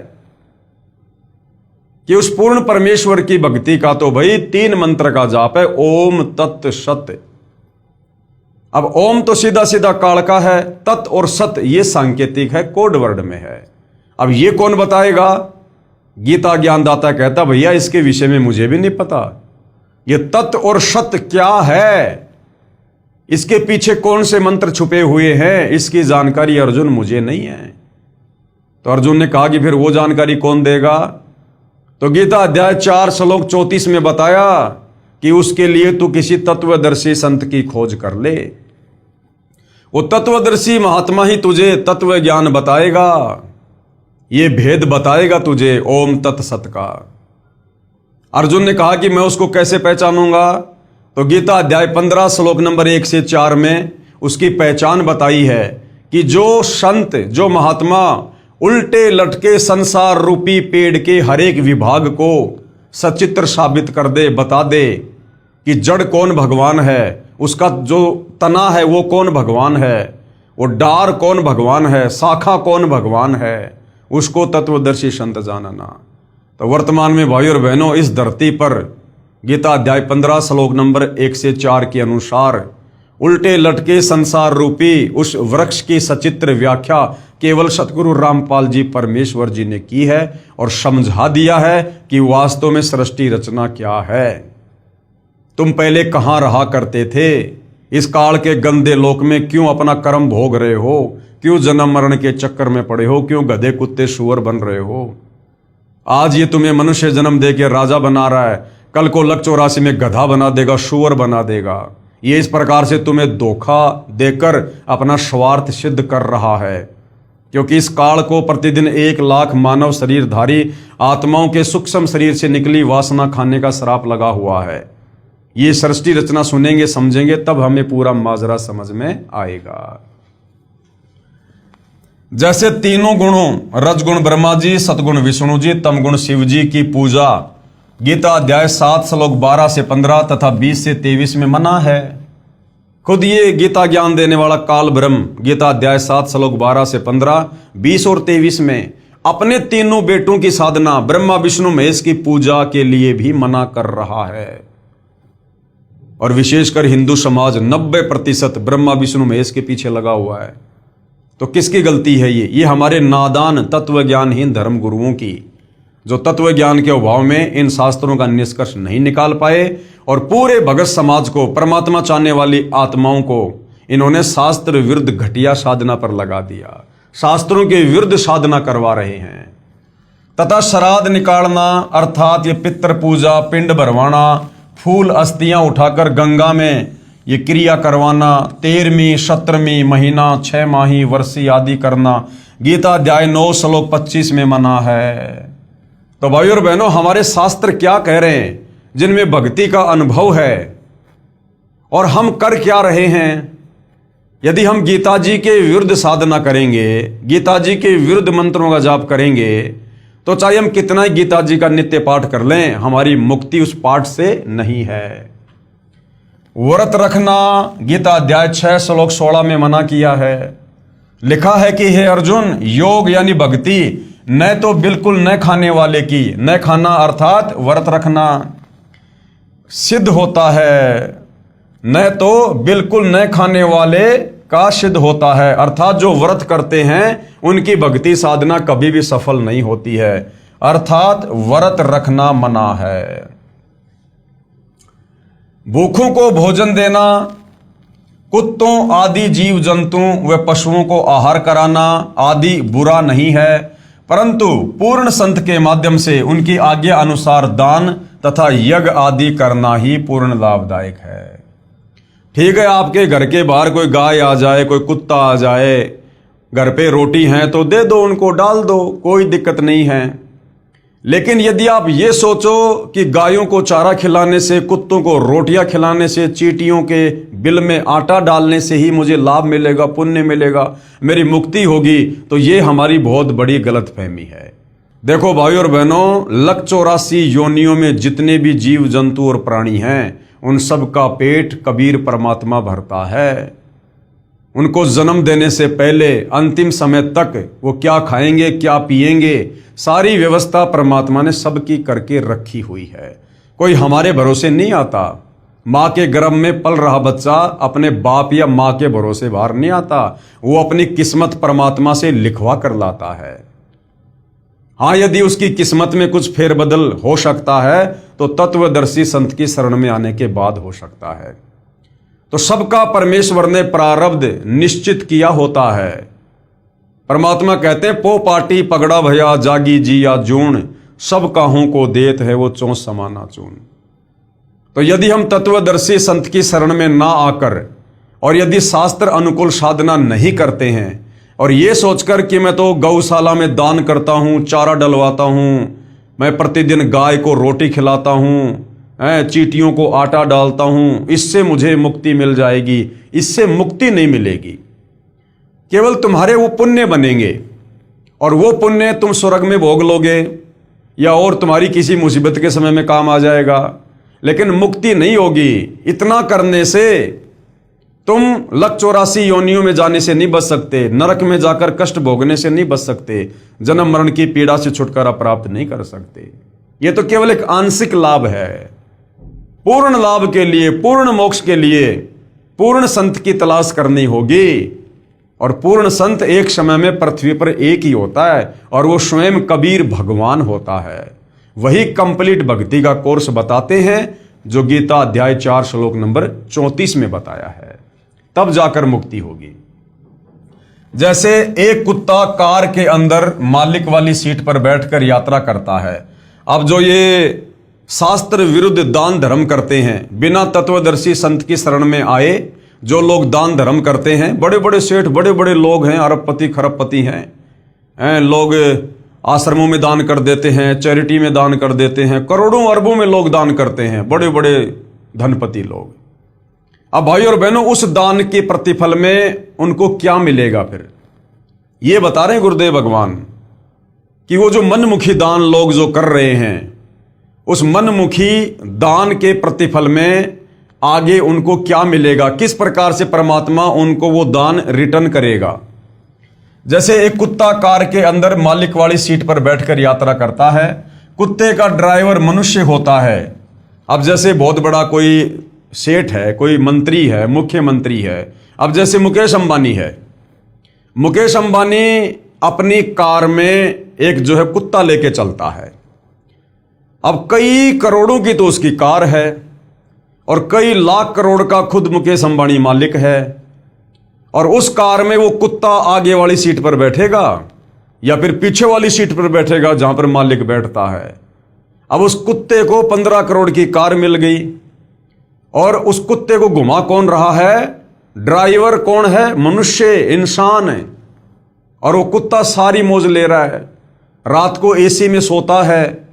कि उस पूर्ण परमेश्वर की भक्ति का तो भाई 3 मंत्र का जाप है, ओम तत् सत। अब ओम तो सीधा सीधा काल का है, तत् और सत ये सांकेतिक है, कोड वर्ड में है। अब ये कौन बताएगा? गीता ज्ञानदाता कहता भैया इसके विषय में मुझे भी नहीं पता, ये तत् और सत क्या है, इसके पीछे कौन से मंत्र छुपे हुए हैं, इसकी जानकारी अर्जुन मुझे नहीं है। तो अर्जुन ने कहा कि फिर वो जानकारी कौन देगा? तो गीता अध्याय 4 श्लोक 34 में बताया कि उसके लिए तू किसी तत्वदर्शी संत की खोज कर ले, वो तत्वदर्शी महात्मा ही तुझे तत्व ज्ञान बताएगा, ये भेद बताएगा तुझे ओम तत् सत का। अर्जुन ने कहा कि मैं उसको कैसे पहचानूंगा? तो गीता अध्याय 15 श्लोक नंबर 1 से 4 में उसकी पहचान बताई है कि जो संत, जो महात्मा उल्टे लटके संसार रूपी पेड़ के हर एक विभाग को सचित्र साबित कर दे, बता दे कि जड़ कौन भगवान है, उसका जो तना है वो कौन भगवान है, वो डार कौन भगवान है, शाखा कौन भगवान है, उसको तत्वदर्शी संत जानना। तो वर्तमान में भाइयों और बहनों, इस धरती पर गीता अध्याय 15 श्लोक नंबर 1 से 4 के अनुसार उल्टे लटके संसार रूपी उस वृक्ष की सचित्र व्याख्या केवल सतगुरु रामपाल जी परमेश्वर जी ने की है और समझा दिया है कि वास्तव में सृष्टि रचना क्या है। तुम पहले कहां रहा करते थे? इस काल के गंदे लोक में क्यों अपना कर्म भोग रहे हो? क्यों जन्म मरण के चक्कर में पड़े हो? क्यों गधे कुत्ते सुअर बन रहे हो? आज ये तुम्हें मनुष्य जन्म दे के राजा बना रहा है, कल को लक 84 में गधा बना देगा, सुअर बना देगा। ये इस प्रकार से तुम्हें धोखा देकर अपना स्वार्थ सिद्ध कर रहा है, क्योंकि इस काल को प्रतिदिन 1 लाख मानव शरीरधारी आत्माओं के सूक्ष्म शरीर से निकली वासना खाने का श्राप लगा हुआ है। ये सृष्टि रचना सुनेंगे, समझेंगे, तब हमें पूरा माजरा समझ में आएगा। जैसे तीनों गुणों रजगुण ब्रह्मा जी, सतगुण विष्णु जी, तमगुण शिव जी की पूजा गीता अध्याय 7 श्लोक 12 से 15 तथा 20 से 23 में मना है। खुद ये गीता ज्ञान देने वाला काल ब्रह्म गीता अध्याय 7 श्लोक 12 से 15, 20 और 23 में अपने तीनों बेटों की साधना ब्रह्मा विष्णु महेश की पूजा के लिए भी मना कर रहा है। और विशेषकर हिंदू समाज 90% ब्रह्मा विष्णु महेश के पीछे लगा हुआ है। तो किसकी गलती है ये हमारे नादान तत्व ज्ञानहीन धर्म गुरुओं की, जो तत्व ज्ञान के अभाव में इन शास्त्रों का निष्कर्ष नहीं निकाल पाए और पूरे भगत समाज को, परमात्मा चाहने वाली आत्माओं को इन्होंने शास्त्र विरुद्ध घटिया साधना पर लगा दिया, शास्त्रों के विरुद्ध साधना करवा रहे हैं। तथा श्राद्ध निकालना अर्थात ये पितृ पूजा, पिंड भरवाना, फूल अस्थियां उठाकर गंगा में ये क्रिया करवाना, 13वीं 17वीं महीना 6 माही वर्षी आदि करना गीता अध्याय 9 श्लोक 25 में मना है। तो भाइयों और बहनों, हमारे शास्त्र क्या कह रहे हैं जिनमें भक्ति का अनुभव है और हम कर क्या रहे हैं? यदि हम गीता जी के विरुद्ध साधना करेंगे, गीता जी के विरुद्ध मंत्रों का जाप करेंगे, तो चाहे हम कितना ही गीता जी का नित्य पाठ कर लें, हमारी मुक्ति उस पाठ से नहीं है। व्रत रखना गीता अध्याय 6 श्लोक 16 में मना किया है। लिखा है कि हे अर्जुन, योग यानी भक्ति न तो बिल्कुल न खाने वाले की, न खाना अर्थात व्रत रखना सिद्ध होता है, न तो बिल्कुल न खाने वाले का सिद्ध होता है, अर्थात जो व्रत करते हैं उनकी भक्ति साधना कभी भी सफल नहीं होती है, अर्थात व्रत रखना मना है। भूखों को भोजन देना, कुत्तों आदि जीव जंतु व पशुओं को आहार कराना आदि बुरा नहीं है, परंतु पूर्ण संत के माध्यम से उनकी आज्ञा अनुसार दान तथा यज्ञ आदि करना ही पूर्ण लाभदायक है। ठीक है, आपके घर के बाहर कोई गाय आ जाए, कोई कुत्ता आ जाए, घर पे रोटी है तो दे दो, उनको डाल दो, कोई दिक्कत नहीं है। लेकिन यदि आप ये सोचो कि गायों को चारा खिलाने से, कुत्तों को रोटियां खिलाने से, चींटियों के बिल में आटा डालने से ही मुझे लाभ मिलेगा, पुण्य मिलेगा, मेरी मुक्ति होगी, तो ये हमारी बहुत बड़ी गलतफहमी है। देखो भाइयों और बहनों, लक 84 योनियों में जितने भी जीव जंतु और प्राणी हैं, उन सब का पेट कबीर परमात्मा भरता है। उनको जन्म देने से पहले अंतिम समय तक वो क्या खाएंगे क्या पिएंगे, सारी व्यवस्था परमात्मा ने सबकी करके रखी हुई है। कोई हमारे भरोसे नहीं आता। माँ के गर्भ में पल रहा बच्चा अपने बाप या माँ के भरोसे बाहर नहीं आता, वो अपनी किस्मत परमात्मा से लिखवा कर लाता है। हाँ, यदि उसकी किस्मत में कुछ फेरबदल हो सकता है तो तत्वदर्शी संत की शरण में आने के बाद हो सकता है। तो सबका परमेश्वर ने प्रारब्ध निश्चित किया होता है। परमात्मा कहते हैं, पो पाटी पगड़ा भया जागी जी या जून, सब काहू को देत है वो चौं समाना चून। तो यदि हम तत्वदर्शी संत की शरण में ना आकर और यदि शास्त्र अनुकूल साधना नहीं करते हैं और ये सोचकर कि मैं तो गौशाला में दान करता हूँ, चारा डलवाता हूँ, मैं प्रतिदिन गाय को रोटी खिलाता हूँ, चींटियों को आटा डालता हूँ, इससे मुझे मुक्ति मिल जाएगी, इससे मुक्ति नहीं मिलेगी। केवल तुम्हारे वो पुण्य बनेंगे और वो पुण्य तुम स्वर्ग में भोग लोगे या और तुम्हारी किसी मुसीबत के समय में काम आ जाएगा, लेकिन मुक्ति नहीं होगी। इतना करने से तुम 184 योनियों में जाने से नहीं बच सकते, नरक में जाकर कष्ट भोगने से नहीं बच सकते, जन्म मरण की पीड़ा से छुटकारा प्राप्त नहीं कर सकते। यह तो केवल एक आंशिक लाभ है। पूर्ण लाभ के लिए, पूर्ण मोक्ष के लिए पूर्ण संत की तलाश करनी होगी। और पूर्ण संत एक समय में पृथ्वी पर एक ही होता है और वो स्वयं कबीर भगवान होता है। वही कंप्लीट भक्ति का कोर्स बताते हैं जो गीता अध्याय 4 श्लोक नंबर 34 में बताया है। तब जाकर मुक्ति होगी। जैसे एक कुत्ता कार के अंदर मालिक वाली सीट पर बैठकर यात्रा करता है। अब जो ये शास्त्र विरुद्ध दान धर्म करते हैं, बिना तत्वदर्शी संत की शरण में आए जो लोग दान धर्म करते हैं, बड़े बड़े सेठ, बड़े बड़े लोग हैं, अरबपति खरबपति हैं, लोग आश्रमों में दान कर देते हैं, चैरिटी में दान कर देते हैं, करोड़ों अरबों में लोग दान करते हैं, बड़े बड़े धनपति लोग। अब भाई और बहनों, उस दान के प्रतिफल में उनको क्या मिलेगा? फिर ये बता रहे हैं गुरुदेव भगवान कि वो जो मनमुखी दान लोग जो कर रहे हैं, उस मनमुखी दान के प्रतिफल में आगे उनको क्या मिलेगा, किस प्रकार से परमात्मा उनको वो दान रिटर्न करेगा। जैसे एक कुत्ता कार के अंदर मालिक वाली सीट पर बैठकर यात्रा करता है, कुत्ते का ड्राइवर मनुष्य होता है। अब जैसे बहुत बड़ा कोई सेठ है, कोई मंत्री है, मुख्यमंत्री है, अब जैसे मुकेश अंबानी है। मुकेश अंबानी अपनी कार में एक जो है कुत्ता लेके चलता है। अब कई करोड़ों की तो उसकी कार है और कई लाख करोड़ का खुद मुकेश अंबानी मालिक है। और उस कार में वो कुत्ता आगे वाली सीट पर बैठेगा या फिर पीछे वाली सीट पर बैठेगा जहां पर मालिक बैठता है। अब उस कुत्ते को 15 करोड़ की कार मिल गई और उस कुत्ते को घुमा कौन रहा है? ड्राइवर कौन है? मनुष्य, इंसान है। और वो कुत्ता सारी मौज ले रहा है, रात को एसी में सोता है।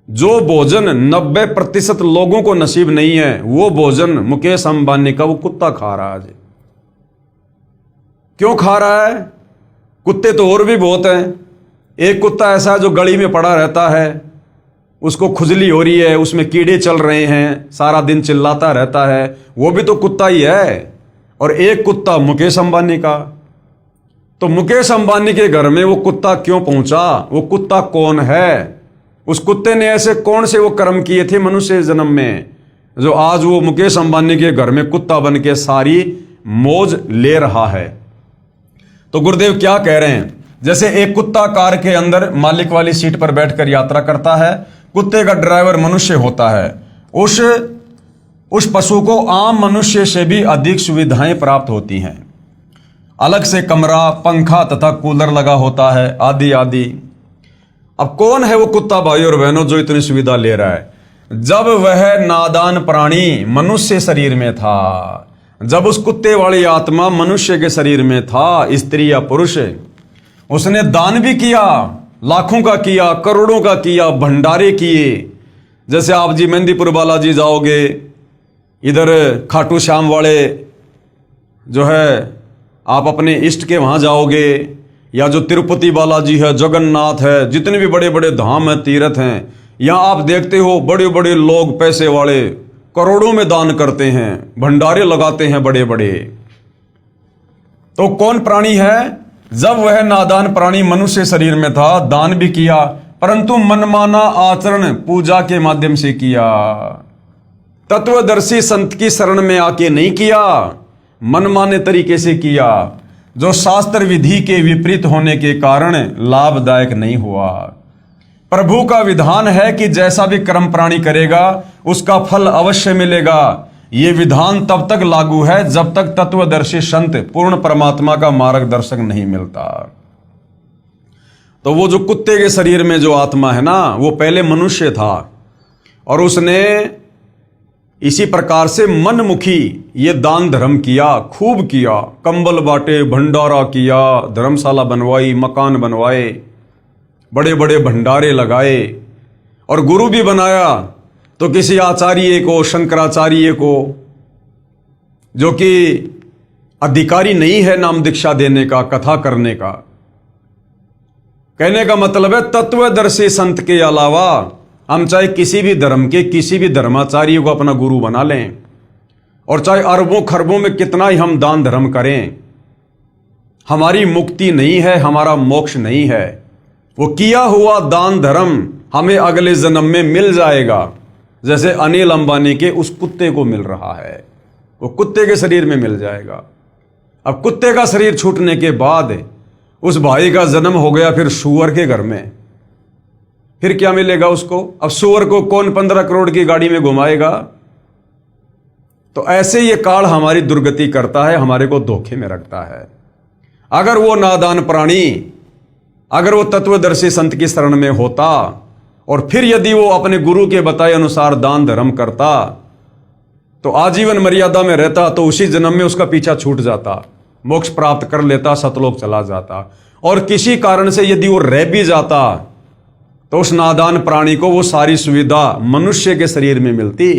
जो भोजन 90% लोगों को नसीब नहीं है, वो भोजन मुकेश अंबानी का वो कुत्ता खा रहा है। क्यों खा रहा है? कुत्ते तो और भी बहुत हैं। एक कुत्ता ऐसा है जो गली में पड़ा रहता है, उसको खुजली हो रही है, उसमें कीड़े चल रहे हैं, सारा दिन चिल्लाता रहता है, वो भी तो कुत्ता ही है। और एक कुत्ता मुकेश अंबानी का। तो मुकेश अंबानी के घर में वो कुत्ता क्यों पहुंचा? वो कुत्ता कौन है? उस कुत्ते ने ऐसे कौन से वो कर्म किए थे मनुष्य जन्म में जो आज वो मुकेश अंबानी के घर में कुत्ता बन के सारी मौज ले रहा है। तो गुरुदेव क्या कह रहे हैं? जैसे एक कुत्ता कार के अंदर मालिक वाली सीट पर बैठकर यात्रा करता है, कुत्ते का ड्राइवर मनुष्य होता है। उस पशु को आम मनुष्य से भी अधिक सुविधाएं प्राप्त होती हैं। अलग से कमरा, पंखा तथा कूलर लगा होता है, आदि आदि। अब कौन है वो कुत्ता भाई और बहनों जो इतनी सुविधा ले रहा है? जब वह नादान प्राणी मनुष्य शरीर में था, जब उस कुत्ते वाली आत्मा मनुष्य के शरीर में था, स्त्री या पुरुष, उसने दान भी किया, लाखों का किया, करोड़ों का किया, भंडारे किए। जैसे आप जी मेहंदीपुर बालाजी जाओगे, इधर खाटू श्याम वाले जो है आप अपने इष्ट के वहां जाओगे, या जो तिरुपति बालाजी है, जगन्नाथ है, जितने भी बड़े बड़े धाम हैं, तीर्थ हैं, यहाँ आप देखते हो बड़े बड़े लोग, पैसे वाले करोड़ों में दान करते हैं, भंडारे लगाते हैं बड़े बड़े। तो कौन प्राणी है? जब वह नादान प्राणी मनुष्य शरीर में था, दान भी किया, परंतु मनमाना आचरण पूजा के माध्यम से किया। तत्वदर्शी संत की शरण में आके नहीं किया, मनमाने तरीके से किया, जो शास्त्र विधि के विपरीत होने के कारण लाभदायक नहीं हुआ। प्रभु का विधान है कि जैसा भी कर्म प्राणी करेगा उसका फल अवश्य मिलेगा। ये विधान तब तक लागू है जब तक तत्वदर्शी संत पूर्ण परमात्मा का मार्गदर्शक नहीं मिलता। तो वो जो कुत्ते के शरीर में जो आत्मा है ना, वो पहले मनुष्य था और उसने इसी प्रकार से मनमुखी ये दान धर्म किया, खूब किया, कंबल बांटे, भंडारा किया, धर्मशाला बनवाई, मकान बनवाए, बड़े बड़े भंडारे लगाए और गुरु भी बनाया। तो किसी आचार्य को, शंकराचार्य को, जो कि अधिकारी नहीं है नाम दीक्षा देने का, कथा करने का, कहने का मतलब है तत्वदर्शी संत के अलावा हम चाहे किसी भी धर्म के किसी भी धर्माचार्य को अपना गुरु बना लें और चाहे अरबों खरबों में कितना ही हम दान धर्म करें, हमारी मुक्ति नहीं है, हमारा मोक्ष नहीं है। वो किया हुआ दान धर्म हमें अगले जन्म में मिल जाएगा, जैसे अनिल अंबानी के उस कुत्ते को मिल रहा है, वो कुत्ते के शरीर में मिल जाएगा। अब कुत्ते का शरीर छूटने के बाद उस भाई का जन्म हो गया फिर सूअर के घर में, फिर क्या मिलेगा उसको? अब सूअर को कौन 15 करोड़ की गाड़ी में घुमाएगा? तो ऐसे ये काल हमारी दुर्गति करता है, हमारे को धोखे में रखता है। अगर वो नादान प्राणी, अगर वो तत्वदर्शी संत की शरण में होता और फिर यदि वो अपने गुरु के बताए अनुसार दान धर्म करता तो आजीवन मर्यादा में रहता, तो उसी जन्म में उसका पीछा छूट जाता, मोक्ष प्राप्त कर लेता, सतलोक चला जाता। और किसी कारण से यदि वो रह भी जाता तो उस नादान प्राणी को वो सारी सुविधा मनुष्य के शरीर में मिलती,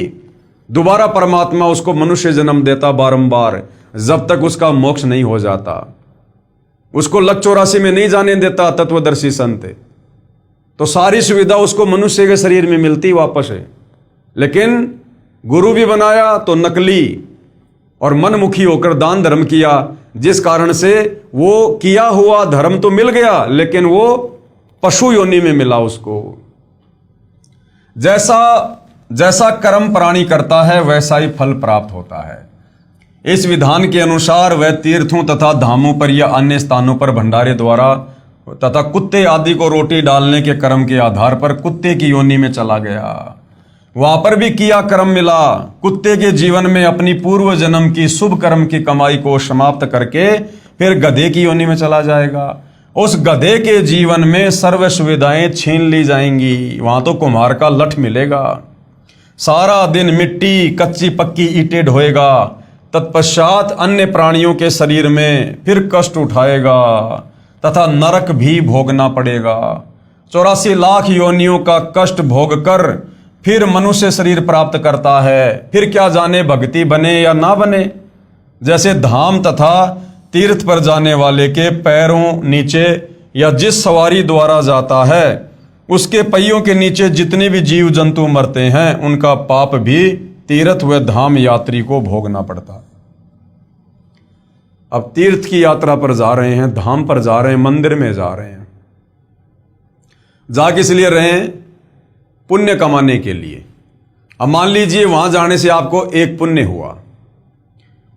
दोबारा परमात्मा उसको मनुष्य जन्म देता बारंबार, जब तक उसका मोक्ष नहीं हो जाता। उसको लक 84 में नहीं जाने देता तत्वदर्शी संत, तो सारी सुविधा उसको मनुष्य के शरीर में मिलती वापस है। लेकिन गुरु भी बनाया तो नकली और मनमुखी होकर दान धर्म किया, जिस कारण से वो किया हुआ धर्म तो मिल गया लेकिन वो पशु योनि में मिला उसको। जैसा जैसा कर्म प्राणी करता है वैसा ही फल प्राप्त होता है। इस विधान के अनुसार वह तीर्थों तथा धामों पर या अन्य स्थानों पर भंडारे द्वारा तथा कुत्ते आदि को रोटी डालने के कर्म के आधार पर कुत्ते की योनि में चला गया। वहां पर भी किया कर्म मिला। कुत्ते के जीवन में अपनी पूर्व जन्म की शुभ कर्म की कमाई को समाप्त करके फिर गधे की योनि में चला जाएगा। उस गधे के जीवन में सर्व सुविधाएं छीन ली जाएंगी। वहां तो कुम्हार का लठ मिलेगा, सारा दिन मिट्टी कच्ची पक्की ईंटें ढोएगा, तत्पश्चात अन्य प्राणियों के शरीर में फिर कष्ट उठाएगा तथा नरक भी भोगना पड़ेगा। 84 लाख योनियों का कष्ट भोग कर फिर मनुष्य शरीर प्राप्त करता है। फिर क्या जाने भक्ति बने या ना बने। जैसे धाम तथा तीर्थ पर जाने वाले के पैरों नीचे या जिस सवारी द्वारा जाता है उसके पहियों के नीचे जितने भी जीव जंतु मरते हैं उनका पाप भी तीर्थ व धाम यात्री को भोगना पड़ता। अब तीर्थ की यात्रा पर जा रहे हैं, धाम पर जा रहे हैं, मंदिर में जा रहे हैं, जा किस लिए रहे हैं? पुण्य कमाने के लिए। अब मान लीजिए वहां जाने से आपको एक पुण्य हुआ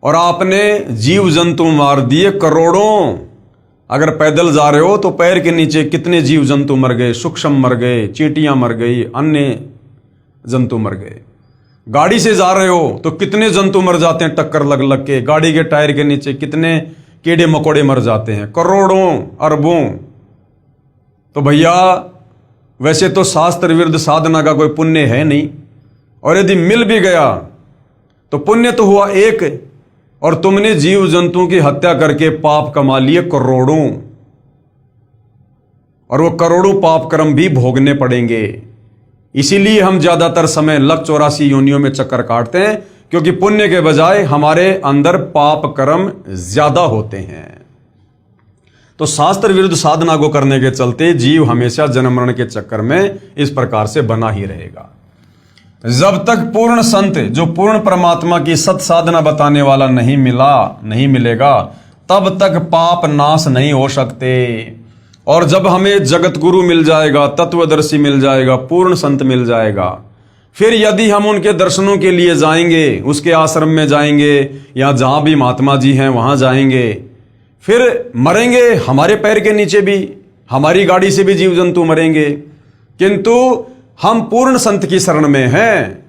और आपने जीव जंतु मार दिए करोड़ों। अगर पैदल जा रहे हो तो पैर के नीचे कितने जीव जंतु मर गए, सूक्ष्म मर गए, चींटियां मर गई, अन्य जंतु मर गए। गाड़ी से जा रहे हो तो कितने जंतु मर जाते हैं टक्कर लग लग के। गाड़ी के टायर के नीचे कितने कीड़े मकोड़े मर जाते हैं, करोड़ों अरबों। तो भैया वैसे तो शास्त्र विरुद्ध साधना का कोई पुण्य है नहीं, और यदि मिल भी गया तो पुण्य तो हुआ एक, और तुमने जीव जंतुओं की हत्या करके पाप कमा लिए करोड़ों, और वो करोड़ों पाप कर्म भी भोगने पड़ेंगे। इसीलिए हम ज्यादातर समय लक 84 योनियों में चक्कर काटते हैं, क्योंकि पुण्य के बजाय हमारे अंदर पाप कर्म ज्यादा होते हैं। तो शास्त्र विरुद्ध साधना को करने के चलते जीव हमेशा जन्म मरण के चक्कर में इस प्रकार से बना ही रहेगा। जब तक पूर्ण संत जो पूर्ण परमात्मा की सत साधना बताने वाला नहीं मिलेगा, तब तक पाप नाश नहीं हो सकते। और जब हमें जगत गुरु मिल जाएगा, तत्वदर्शी मिल जाएगा, पूर्ण संत मिल जाएगा, फिर यदि हम उनके दर्शनों के लिए जाएंगे, उसके आश्रम में जाएंगे या जहां भी महात्मा जी हैं वहां जाएंगे, फिर मरेंगे, हमारे पैर के नीचे भी, हमारी गाड़ी से भी जीव जंतु मरेंगे, किंतु हम पूर्ण संत की शरण में हैं,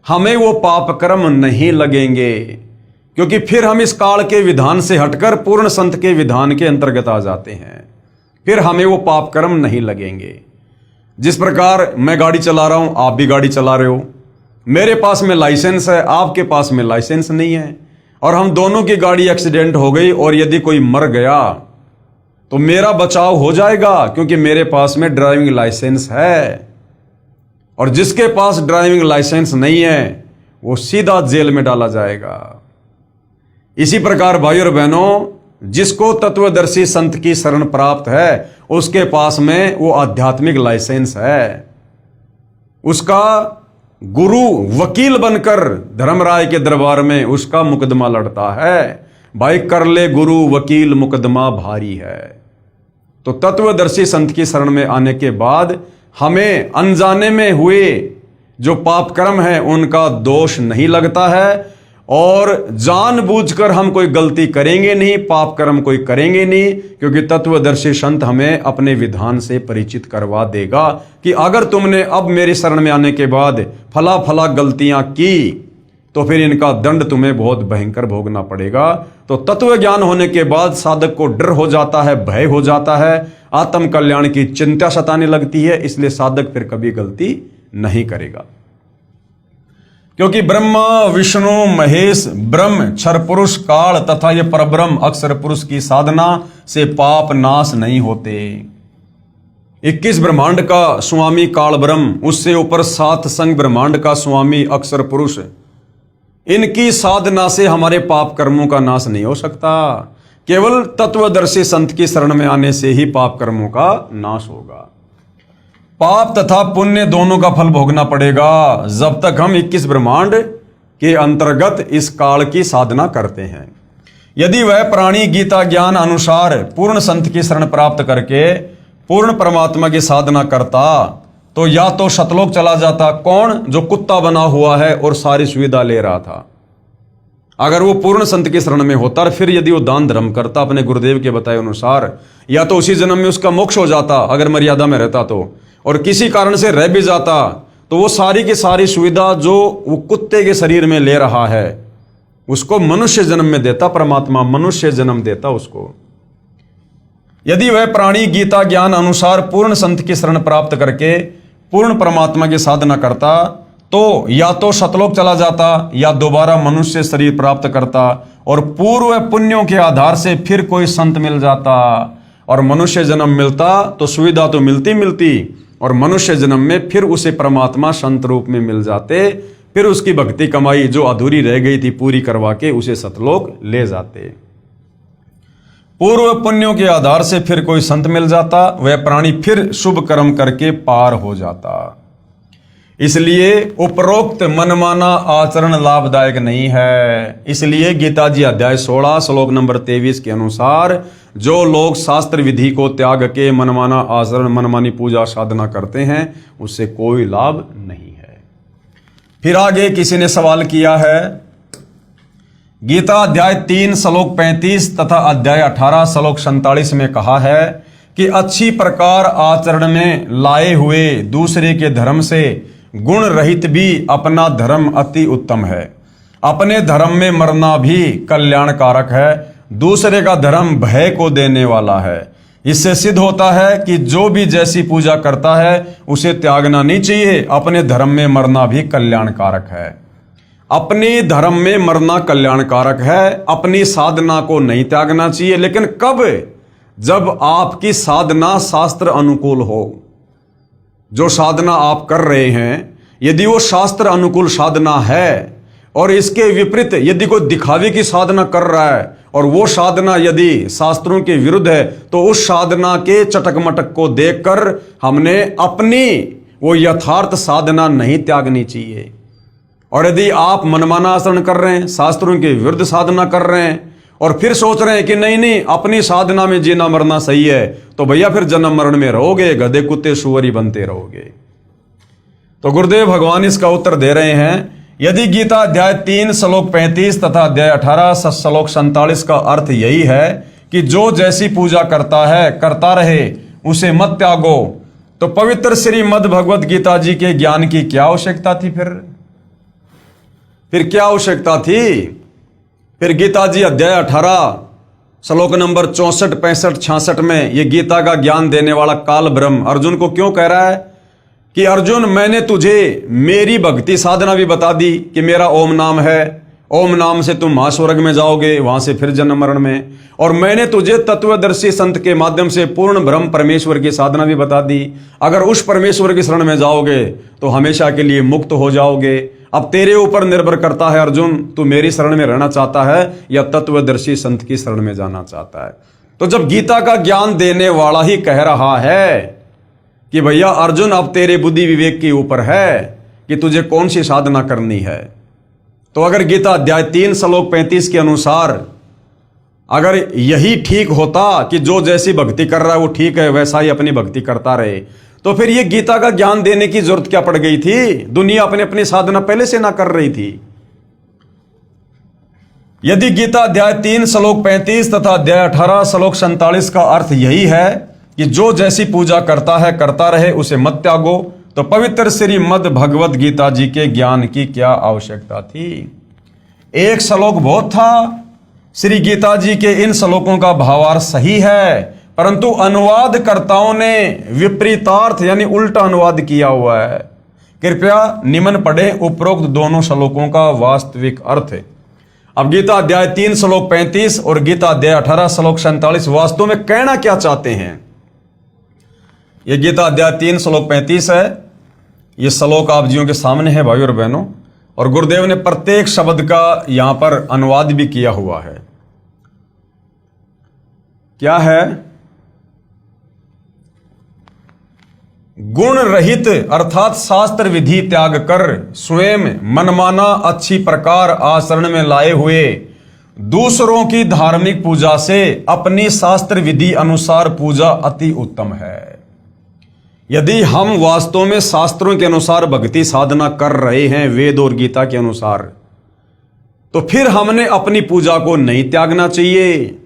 हमें वो पाप कर्म नहीं लगेंगे, क्योंकि फिर हम इस काल के विधान से हटकर पूर्ण संत के विधान के अंतर्गत आ जाते हैं, फिर हमें वो पाप कर्म नहीं लगेंगे। जिस प्रकार मैं गाड़ी चला रहा हूं, आप भी गाड़ी चला रहे हो, मेरे पास में लाइसेंस है, आपके पास में लाइसेंस नहीं है, और हम दोनों की गाड़ी एक्सीडेंट हो गई और यदि कोई मर गया तो मेरा बचाव हो जाएगा, क्योंकि मेरे पास में ड्राइविंग लाइसेंस है। और जिसके पास ड्राइविंग लाइसेंस नहीं है वो सीधा जेल में डाला जाएगा। इसी प्रकार भाइयों और बहनों, जिसको तत्वदर्शी संत की शरण प्राप्त है उसके पास में वो आध्यात्मिक लाइसेंस है, उसका गुरु वकील बनकर धर्मराय के दरबार में उसका मुकदमा लड़ता है। भाई कर ले गुरु वकील मुकदमा भारी है। तो तत्वदर्शी संत की शरण में आने के बाद हमें अनजाने में हुए जो पाप कर्म है उनका दोष नहीं लगता है, और जानबूझकर हम कोई गलती करेंगे नहीं, पाप कर्म कोई करेंगे नहीं, क्योंकि तत्वदर्शी संत हमें अपने विधान से परिचित करवा देगा कि अगर तुमने अब मेरी शरण में आने के बाद फला फला गलतियां की तो फिर इनका दंड तुम्हें बहुत भयंकर भोगना पड़ेगा। तो तत्व ज्ञान होने के बाद साधक को डर हो जाता है, भय हो जाता है, आत्म कल्याण की चिंता सताने लगती है, इसलिए साधक फिर कभी गलती नहीं करेगा। क्योंकि ब्रह्मा विष्णु महेश ब्रह्म क्षर पुरुष काल तथा ये परब्रह्म अक्षर पुरुष की साधना से पाप नाश नहीं होते। 21 ब्रह्मांड का स्वामी काल ब्रह्म, उससे ऊपर 7 संग ब्रह्मांड का स्वामी अक्षर पुरुष, इनकी साधना से हमारे पाप कर्मों का नाश नहीं हो सकता। केवल तत्वदर्शी संत की शरण में आने से ही पाप कर्मों का नाश होगा। पाप तथा पुण्य दोनों का फल भोगना पड़ेगा जब तक हम 21 ब्रह्मांड के अंतर्गत इस काल की साधना करते हैं। यदि वह प्राणी गीता ज्ञान अनुसार पूर्ण संत की शरण प्राप्त करके पूर्ण परमात्मा की साधना करता तो या तो सतलोक चला जाता। कौन? जो कुत्ता बना हुआ है और सारी सुविधा ले रहा था। अगर वो पूर्ण संत की शरण में होता और फिर यदि वो दान धर्म करता अपने गुरुदेव के बताए अनुसार, या तो उसी जन्म में उसका मोक्ष हो जाता अगर मर्यादा में रहता तो, और किसी कारण से रह भी जाता तो वो सारी की सारी सुविधा जो वो कुत्ते के शरीर में ले रहा है उसको मनुष्य जन्म में देता, परमात्मा मनुष्य जन्म देता उसको। यदि वह प्राणी गीता ज्ञान अनुसार पूर्ण संत की शरण प्राप्त करके पूर्ण परमात्मा की साधना करता तो या तो सतलोक चला जाता या दोबारा मनुष्य शरीर प्राप्त करता, और पूर्व पुण्यों के आधार से फिर कोई संत मिल जाता और मनुष्य जन्म मिलता तो सुविधा तो मिलती और मनुष्य जन्म में फिर उसे परमात्मा संत रूप में मिल जाते, फिर उसकी भक्ति कमाई जो अधूरी रह गई थी पूरी करवा के उसे सतलोक ले जाते। पूर्व पुण्यों के आधार से फिर कोई संत मिल जाता, वह प्राणी फिर शुभ कर्म करके पार हो जाता। इसलिए उपरोक्त मनमाना आचरण लाभदायक नहीं है। इसलिए गीता जी अध्याय 16 श्लोक नंबर 23 के अनुसार जो लोग शास्त्र विधि को त्याग के मनमाना आचरण मनमानी पूजा साधना करते हैं उससे कोई लाभ नहीं है। फिर आगे किसी ने सवाल किया है, गीता अध्याय 3 श्लोक 35 तथा अध्याय 18 श्लोक 47 में कहा है कि अच्छी प्रकार आचरण में लाए हुए दूसरे के धर्म से गुण रहित भी अपना धर्म अति उत्तम है। अपने धर्म में मरना भी कल्याणकारक है। दूसरे का धर्म भय को देने वाला है। इससे सिद्ध होता है कि जो भी जैसी पूजा करता है उसे त्यागना नहीं चाहिए। अपने धर्म में मरना भी कल्याणकारक है। अपने धर्म में मरना कल्याणकारक है। अपनी साधना को नहीं त्यागना चाहिए, लेकिन कब? जब आपकी साधना शास्त्र अनुकूल हो। जो साधना आप कर रहे हैं यदि वो शास्त्र अनुकूल साधना है और इसके विपरीत यदि कोई दिखावे की साधना कर रहा है और वो साधना यदि शास्त्रों के विरुद्ध है तो उस साधना के चटक मटक को देखकर हमने अपनी वो यथार्थ साधना नहीं त्यागनी चाहिए। और यदि आप मनमाना आचरण कर रहे हैं, शास्त्रों के विरुद्ध साधना कर रहे हैं और फिर सोच रहे हैं कि नहीं नहीं अपनी साधना में जीना मरना सही है, तो भैया फिर जन्म मरण में रहोगे, गधे कुत्ते सुअरी बनते रहोगे। तो गुरुदेव भगवान इसका उत्तर दे रहे हैं, यदि गीता अध्याय 3 श्लोक 35 तथा अध्याय 18 श्लोक 47 का अर्थ यही है कि जो जैसी पूजा करता है करता रहे, उसे मत त्यागो, तो पवित्र श्रीमद् भगवत गीता जी के ज्ञान की क्या आवश्यकता थी? फिर क्या आवश्यकता थी? फिर गीता जी अध्याय 18 श्लोक नंबर 64, 65, 66 में ये गीता का ज्ञान देने वाला काल ब्रह्म अर्जुन को क्यों कह रहा है कि अर्जुन मैंने तुझे मेरी भक्ति साधना भी बता दी कि मेरा ओम नाम है, ओम नाम से तुम महास्वर्ग में जाओगे, वहां से फिर जन्म मरण में, और मैंने तुझे तत्वदर्शी संत के माध्यम से पूर्ण ब्रह्म परमेश्वर की साधना भी बता दी। अगर उस परमेश्वर की शरण में जाओगे तो हमेशा के लिए मुक्त हो जाओगे। अब तेरे ऊपर निर्भर करता है अर्जुन, तू मेरी शरण में रहना चाहता है या तत्वदर्शी संत की शरण में जाना चाहता है। तो जब गीता का ज्ञान देने वाला ही कह रहा है कि भैया अर्जुन अब तेरे बुद्धि विवेक के ऊपर है कि तुझे कौन सी साधना करनी है, तो अगर गीता अध्याय 3 श्लोक 35 के अनुसार अगर यही ठीक होता कि जो जैसी भक्ति कर रहा है वो ठीक है, वैसा ही अपनी भक्ति करता रहे, तो फिर ये गीता का ज्ञान देने की जरूरत क्या पड़ गई थी? दुनिया अपनी अपनी साधना पहले से ना कर रही थी। यदि गीता अध्याय 3 श्लोक 35 तथा अध्याय 18 श्लोक 47 का अर्थ यही है कि जो जैसी पूजा करता है करता रहे, उसे मत त्यागो, तो पवित्र श्रीमद् भगवत गीता जी के ज्ञान की क्या आवश्यकता थी? एक श्लोक बहुत था। श्री गीता जी के इन श्लोकों का भावार्थ सही है, परंतु अनुवादकर्ताओं ने विपरीतार्थ यानी उल्टा अनुवाद किया हुआ है। कृपया निम्न पढ़ें उपरोक्त दोनों श्लोकों का वास्तविक अर्थ। अब गीता अध्याय 3 श्लोक 35 और गीता अध्याय 18 श्लोक 47 वास्तव में कहना क्या चाहते हैं? यह गीता अध्याय 3 श्लोक 35 है। यह श्लोक आप जियों के सामने है भाई और बहनों, और गुरुदेव ने प्रत्येक शब्द का यहां पर अनुवाद भी किया हुआ है। क्या है? गुण रहित अर्थात शास्त्र विधि त्याग कर स्वयं मनमाना अच्छी प्रकार आचरण में लाए हुए दूसरों की धार्मिक पूजा से अपनी शास्त्र विधि अनुसार पूजा अति उत्तम है। यदि हम वास्तव में शास्त्रों के अनुसार भक्ति साधना कर रहे हैं, वेद और गीता के अनुसार, तो फिर हमने अपनी पूजा को नहीं त्यागना चाहिए।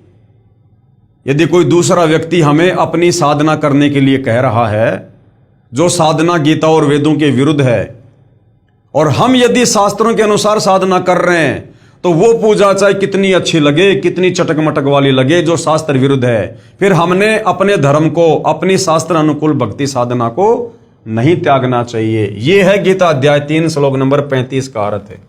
यदि कोई दूसरा व्यक्ति हमें अपनी साधना करने के लिए कह रहा है जो साधना गीता और वेदों के विरुद्ध है, और हम यदि शास्त्रों के अनुसार साधना कर रहे हैं, तो वो पूजा चाहे कितनी अच्छी लगे, कितनी चटक मटक वाली लगे, जो शास्त्र विरुद्ध है, फिर हमने अपने धर्म को, अपनी शास्त्र अनुकूल भक्ति साधना को नहीं त्यागना चाहिए। यह है गीता अध्याय 3 श्लोक नंबर 35 का अर्थ है।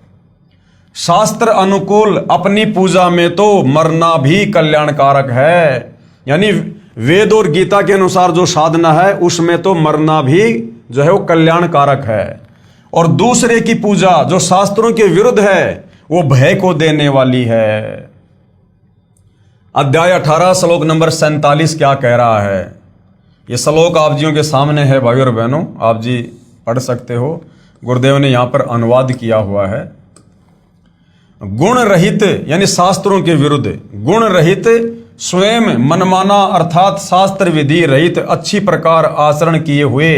शास्त्र अनुकूल अपनी पूजा में तो मरना भी कल्याणकारक है, यानी वेद और गीता के अनुसार जो साधना है उसमें तो मरना भी जो है वो कल्याणकारक है, और दूसरे की पूजा जो शास्त्रों के विरुद्ध है वो भय को देने वाली है। अध्याय 18 श्लोक नंबर 47 क्या कह रहा है? ये श्लोक आप जियों के सामने है भाई और बहनों, आप जी पढ़ सकते हो। गुरुदेव ने यहां पर अनुवाद किया हुआ है। गुण रहित यानी शास्त्रों के विरुद्ध, गुण रहित स्वयं मनमाना अर्थात शास्त्र विधि रहित अच्छी प्रकार आचरण किए हुए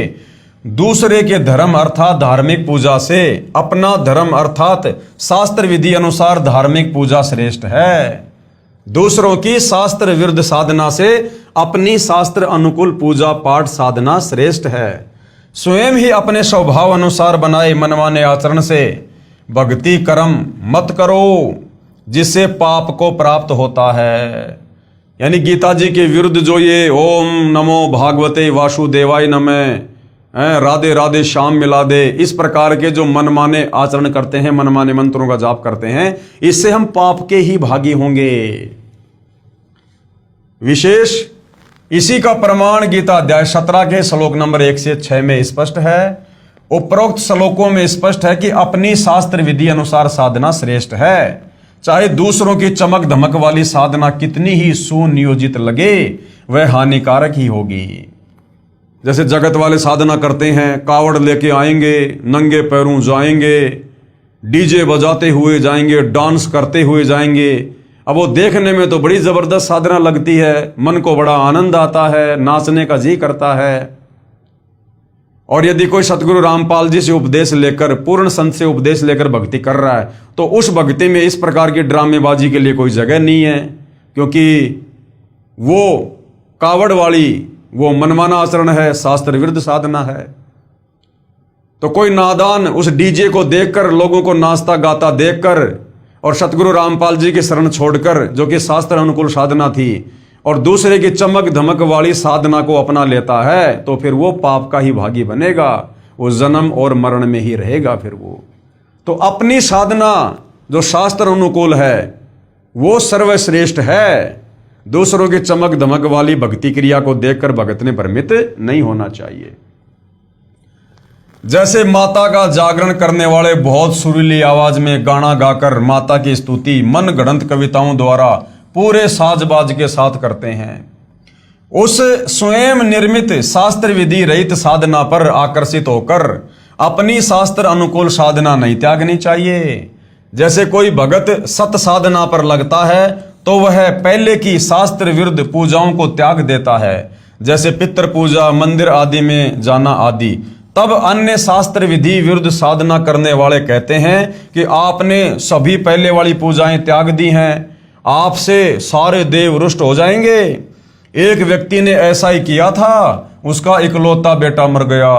दूसरे के धर्म अर्थात धार्मिक पूजा से अपना धर्म अर्थात शास्त्र विधि अनुसार धार्मिक पूजा श्रेष्ठ है। दूसरों की शास्त्र विरुद्ध साधना से अपनी शास्त्र अनुकूल पूजा पाठ साधना श्रेष्ठ है। स्वयं ही अपने स्वभाव अनुसार बनाए मनमाने आचरण से भक्ति कर्म मत करो, जिससे पाप को प्राप्त होता है। यानी गीता जी के विरुद्ध जो ये ओम नमो भागवते वासुदेवाय नमः, राधे राधे श्याम मिला दे, इस प्रकार के जो मनमाने आचरण करते हैं, मनमाने मंत्रों का जाप करते हैं, इससे हम पाप के ही भागी होंगे। विशेष इसी का प्रमाण गीता अध्याय 17 के श्लोक नंबर 1 से 6 में स्पष्ट है। उपरोक्त श्लोकों में स्पष्ट है कि अपनी शास्त्र विधि अनुसार साधना श्रेष्ठ है, चाहे दूसरों की चमक धमक वाली साधना कितनी ही सुनियोजित लगे, वह हानिकारक ही होगी। जैसे जगत वाले साधना करते हैं, कावड़ लेके आएंगे, नंगे पैरों जाएंगे, डीजे बजाते हुए जाएंगे, डांस करते हुए जाएंगे, अब वो देखने में तो बड़ी जबरदस्त साधना लगती है, मन को बड़ा आनंद आता है, नाचने का जी करता है। और यदि कोई सतगुरु रामपाल जी से उपदेश लेकर, पूर्ण संत से उपदेश लेकर भक्ति कर रहा है, तो उस भक्ति में इस प्रकार की ड्रामेबाजी के लिए कोई जगह नहीं है, क्योंकि वो कावड़ वाली, वो मनमाना आचरण है, शास्त्र विरुद्ध साधना है। तो कोई नादान उस डीजे को देखकर, लोगों को नाचता गाता देखकर और सतगुरु रामपाल जी की शरण छोड़कर, जो कि शास्त्र अनुकूल साधना थी, और दूसरे की चमक धमक वाली साधना को अपना लेता है, तो फिर वो पाप का ही भागी बनेगा, वो जन्म और मरण में ही रहेगा फिर वो। तो अपनी साधना जो शास्त्र अनुकूल है वो सर्वश्रेष्ठ है। दूसरों की चमक धमक वाली भक्ति क्रिया को देखकर भगत ने भ्रमित नहीं होना चाहिए। जैसे माता का जागरण करने वाले बहुत सुरीली आवाज में गाना गाकर माता की स्तुति मन गढ़ंत कविताओं द्वारा पूरे साजबाज के साथ करते हैं, उस स्वयं निर्मित शास्त्र विधि रहित साधना पर आकर्षित होकर अपनी शास्त्र अनुकूल साधना नहीं त्यागनी चाहिए। जैसे कोई भगत सत साधना पर लगता है तो वह पहले की शास्त्र विरुद्ध पूजाओं को त्याग देता है, जैसे पितृ पूजा, मंदिर आदि में जाना आदि। तब अन्य शास्त्र विधि विरुद्ध साधना करने वाले कहते हैं कि आपने सभी पहले वाली पूजाएं त्याग दी हैं, आपसे सारे देव रुष्ट हो जाएंगे। एक व्यक्ति ने ऐसा ही किया था, उसका इकलौता बेटा मर गया।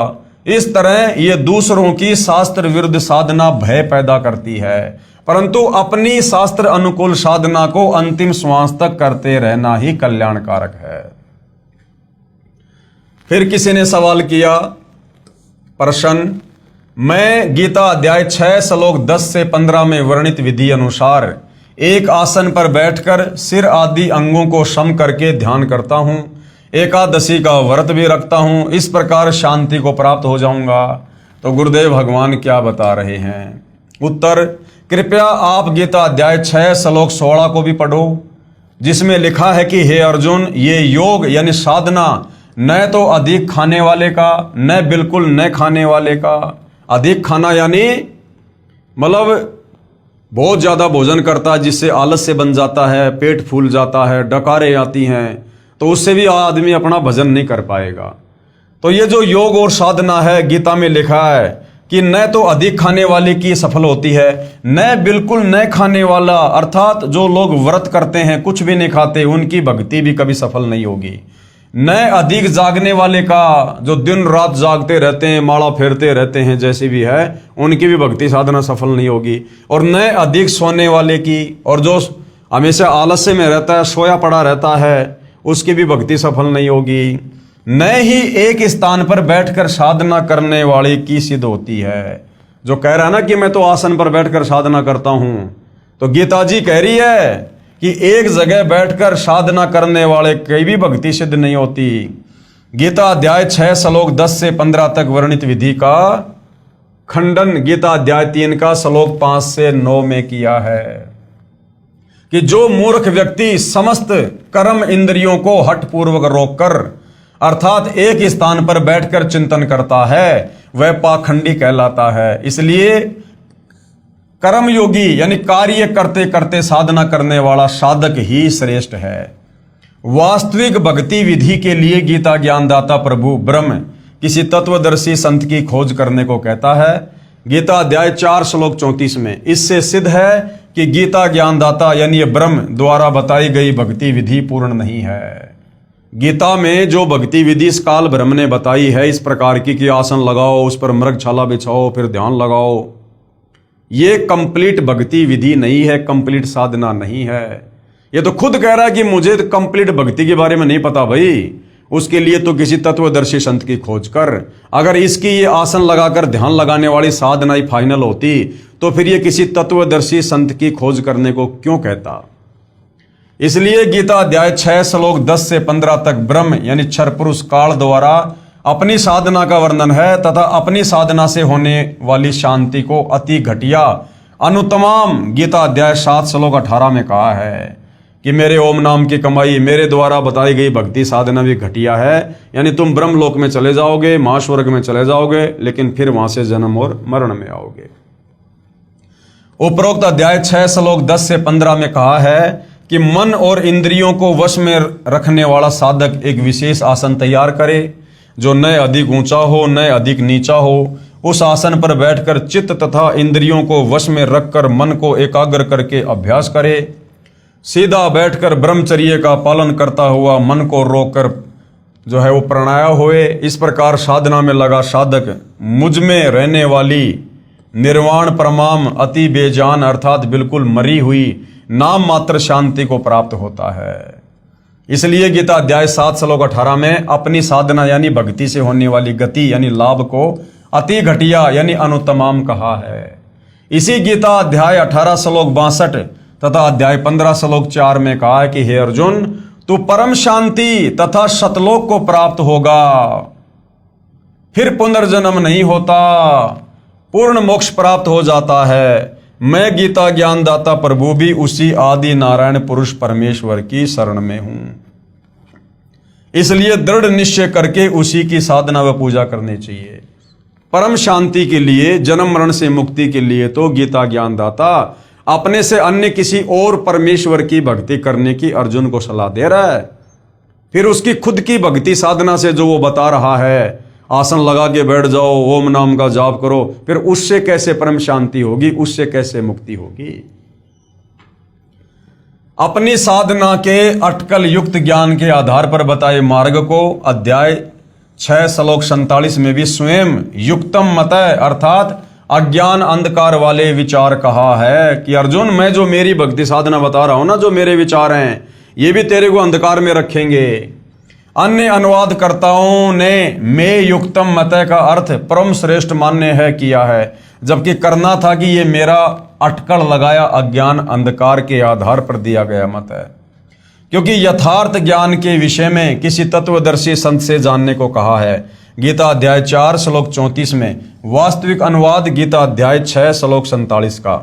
इस तरह ये दूसरों की शास्त्र विरुद्ध साधना भय पैदा करती है, परंतु अपनी शास्त्र अनुकूल साधना को अंतिम श्वास तक करते रहना ही कल्याणकारक है। फिर किसी ने सवाल किया, प्रश्न, मैं गीता अध्याय 6 श्लोक 10 से 15 में वर्णित विधि अनुसार एक आसन पर बैठकर सिर आदि अंगों को सम करके ध्यान करता हूं, एकादशी का व्रत भी रखता हूं, इस प्रकार शांति को प्राप्त हो जाऊंगा। तो गुरुदेव भगवान क्या बता रहे हैं? उत्तर, कृपया आप गीता अध्याय 6 श्लोक 16 को भी पढ़ो, जिसमें लिखा है कि हे अर्जुन, ये योग यानी साधना न तो अधिक खाने वाले का, न बिल्कुल न खाने वाले का। अधिक खाना यानी मतलब बहुत ज्यादा भोजन करता है, जिससे आलस्य बन जाता है, पेट फूल जाता है, डकारें आती हैं, तो उससे भी आदमी अपना भजन नहीं कर पाएगा। तो ये जो योग और साधना है, गीता में लिखा है कि न तो अधिक खाने वाले की सफल होती है, न बिल्कुल न खाने वाला, अर्थात जो लोग व्रत करते हैं, कुछ भी नहीं खाते, उनकी भक्ति भी कभी सफल नहीं होगी। न अधिक जागने वाले का, जो दिन रात जागते रहते हैं, माला फेरते रहते हैं, जैसे भी है, उनकी भी भक्ति साधना सफल नहीं होगी। और न अधिक सोने वाले की, और जो हमेशा आलस्य में रहता है, सोया पड़ा रहता है, उसकी भी भक्ति सफल नहीं होगी। न ही एक स्थान पर बैठकर साधना करने वाले की सिद्ध होती है। जो कह रहा है ना कि मैं तो आसन पर बैठकर साधना करता हूं, तो गीता जी कह रही है कि एक जगह बैठकर साधना करने वाले की भी भक्ति सिद्ध नहीं होती। गीता अध्याय 6 श्लोक 10 से 15 तक वर्णित विधि का खंडन गीता अध्याय 3 का श्लोक 5 से 9 में किया है कि जो मूर्ख व्यक्ति समस्त कर्म इंद्रियों को हठपूर्वक रोककर, अर्थात एक स्थान पर बैठकर चिंतन करता है, वह पाखंडी कहलाता है। इसलिए कर्मयोगी यानी कार्य करते करते साधना करने वाला साधक ही श्रेष्ठ है। वास्तविक भक्ति विधि के लिए गीता ज्ञानदाता प्रभु ब्रह्म किसी तत्वदर्शी संत की खोज करने को कहता है। गीता अध्याय 4 श्लोक 34 में इससे सिद्ध है कि गीता ज्ञानदाता यानी ब्रह्म द्वारा बताई गई भक्ति विधि पूर्ण नहीं है। गीता में जो भक्ति विधि इस काल ब्रह्म ने बताई है, इस प्रकार की कि आसन लगाओ, उस पर मृगछाला बिछाओ, फिर ध्यान लगाओ, ये कंप्लीट भक्ति विधि नहीं है, कंप्लीट साधना नहीं है। ये तो खुद कह रहा है कि मुझे तो कंप्लीट भक्ति के बारे में नहीं पता भाई, उसके लिए तो किसी तत्वदर्शी संत की खोज कर। अगर इसकी ये आसन लगाकर ध्यान लगाने वाली साधना ही फाइनल होती तो फिर ये किसी तत्वदर्शी संत की खोज करने को क्यों कहता। इसलिए गीता अध्याय 6 श्लोक 10 से 15 तक ब्रह्म यानी क्षर पुरुष काल द्वारा अपनी साधना का वर्णन है तथा अपनी साधना से होने वाली शांति को अति घटिया अनुतमाम गीता अध्याय 7 श्लोक 18 में कहा है कि मेरे ओम नाम की कमाई, मेरे द्वारा बताई गई भक्ति साधना भी घटिया है। यानी तुम ब्रह्मलोक में चले जाओगे, महास्वर्ग में चले जाओगे, लेकिन फिर वहां से जन्म और मरण में आओगे। उपरोक्त अध्याय 6 श्लोक 10 से 15 में कहा है कि मन और इंद्रियों को वश में रखने वाला साधक एक विशेष आसन तैयार करे जो न अधिक ऊंचा हो न अधिक नीचा हो। उस आसन पर बैठकर चित्त तथा इंद्रियों को वश में रखकर मन को एकाग्र करके अभ्यास करे। सीधा बैठकर ब्रह्मचर्य का पालन करता हुआ मन को रोककर जो है वो प्राणायाम होए। इस प्रकार साधना में लगा साधक मुझ में रहने वाली निर्वाण परमाम अति बेजान अर्थात बिल्कुल मरी हुई नाम मात्र शांति को प्राप्त होता है। इसलिए गीता अध्याय 7 श्लोक 18 में अपनी साधना यानी भक्ति से होने वाली गति यानी लाभ को अति घटिया यानी अनुत्तमाम कहा है। इसी गीता अध्याय 18 श्लोक 62 तथा अध्याय 15 श्लोक 4 में कहा है कि हे अर्जुन, तू परम शांति तथा सतलोक को प्राप्त होगा, फिर पुनर्जन्म नहीं होता, पूर्ण मोक्ष प्राप्त हो जाता है। मैं गीता ज्ञानदाता प्रभु भी उसी आदि नारायण पुरुष परमेश्वर की शरण में हूं। इसलिए दृढ़ निश्चय करके उसी की साधना व पूजा करनी चाहिए। परम शांति के लिए, जन्म मरण से मुक्ति के लिए तो गीता ज्ञानदाता अपने से अन्य किसी और परमेश्वर की भक्ति करने की अर्जुन को सलाह दे रहा है। फिर उसकी खुद की भक्ति साधना से जो वो बता रहा है, आसन लगा के बैठ जाओ, ओम नाम का जाप करो, फिर उससे कैसे परम शांति होगी, उससे कैसे मुक्ति होगी। अपनी साधना के अटकल युक्त ज्ञान के आधार पर बताए मार्ग को अध्याय 6 श्लोक 47 में भी स्वयं युक्तम मतय अर्थात अज्ञान अंधकार वाले विचार कहा है कि अर्जुन, मैं जो मेरी भक्ति साधना बता रहा हूं ना, जो मेरे विचार हैं, ये भी तेरे को अंधकार में रखेंगे। अन्य अनुवादकर्ताओं ने मैं युक्तम मतय का अर्थ परम श्रेष्ठ मान्य है किया है, जबकि करना था कि ये मेरा अटकल लगाया अज्ञान अंधकार के आधार पर दिया गया मत है। क्योंकि यथार्थ ज्ञान के विषय में किसी तत्वदर्शी संत से जानने को कहा है। गीता अध्याय 4 श्लोक 34 में वास्तविक अनुवाद गीता अध्याय 6 श्लोक 47 का।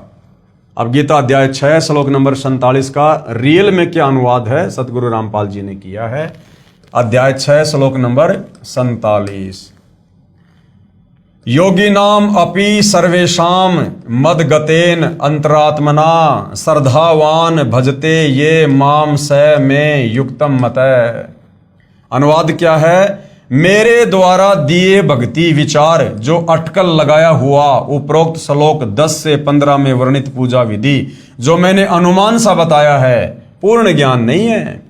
अब गीता अध्याय 6 श्लोक नंबर 47 का रियल में क्या अनुवाद है सतगुरु रामपाल जी ने किया है। अध्याय 6 श्लोक नंबर 47, योगिनाम अपि सर्वेषाम मदगतेन अंतरात्मना श्रद्धावान भजते ये माम स में युक्तम मतय। अनुवाद क्या है? मेरे द्वारा दिए भक्ति विचार जो अटकल लगाया हुआ उपरोक्त श्लोक 10 से 15 में वर्णित पूजा विधि जो मैंने अनुमान सा बताया है, पूर्ण ज्ञान नहीं है।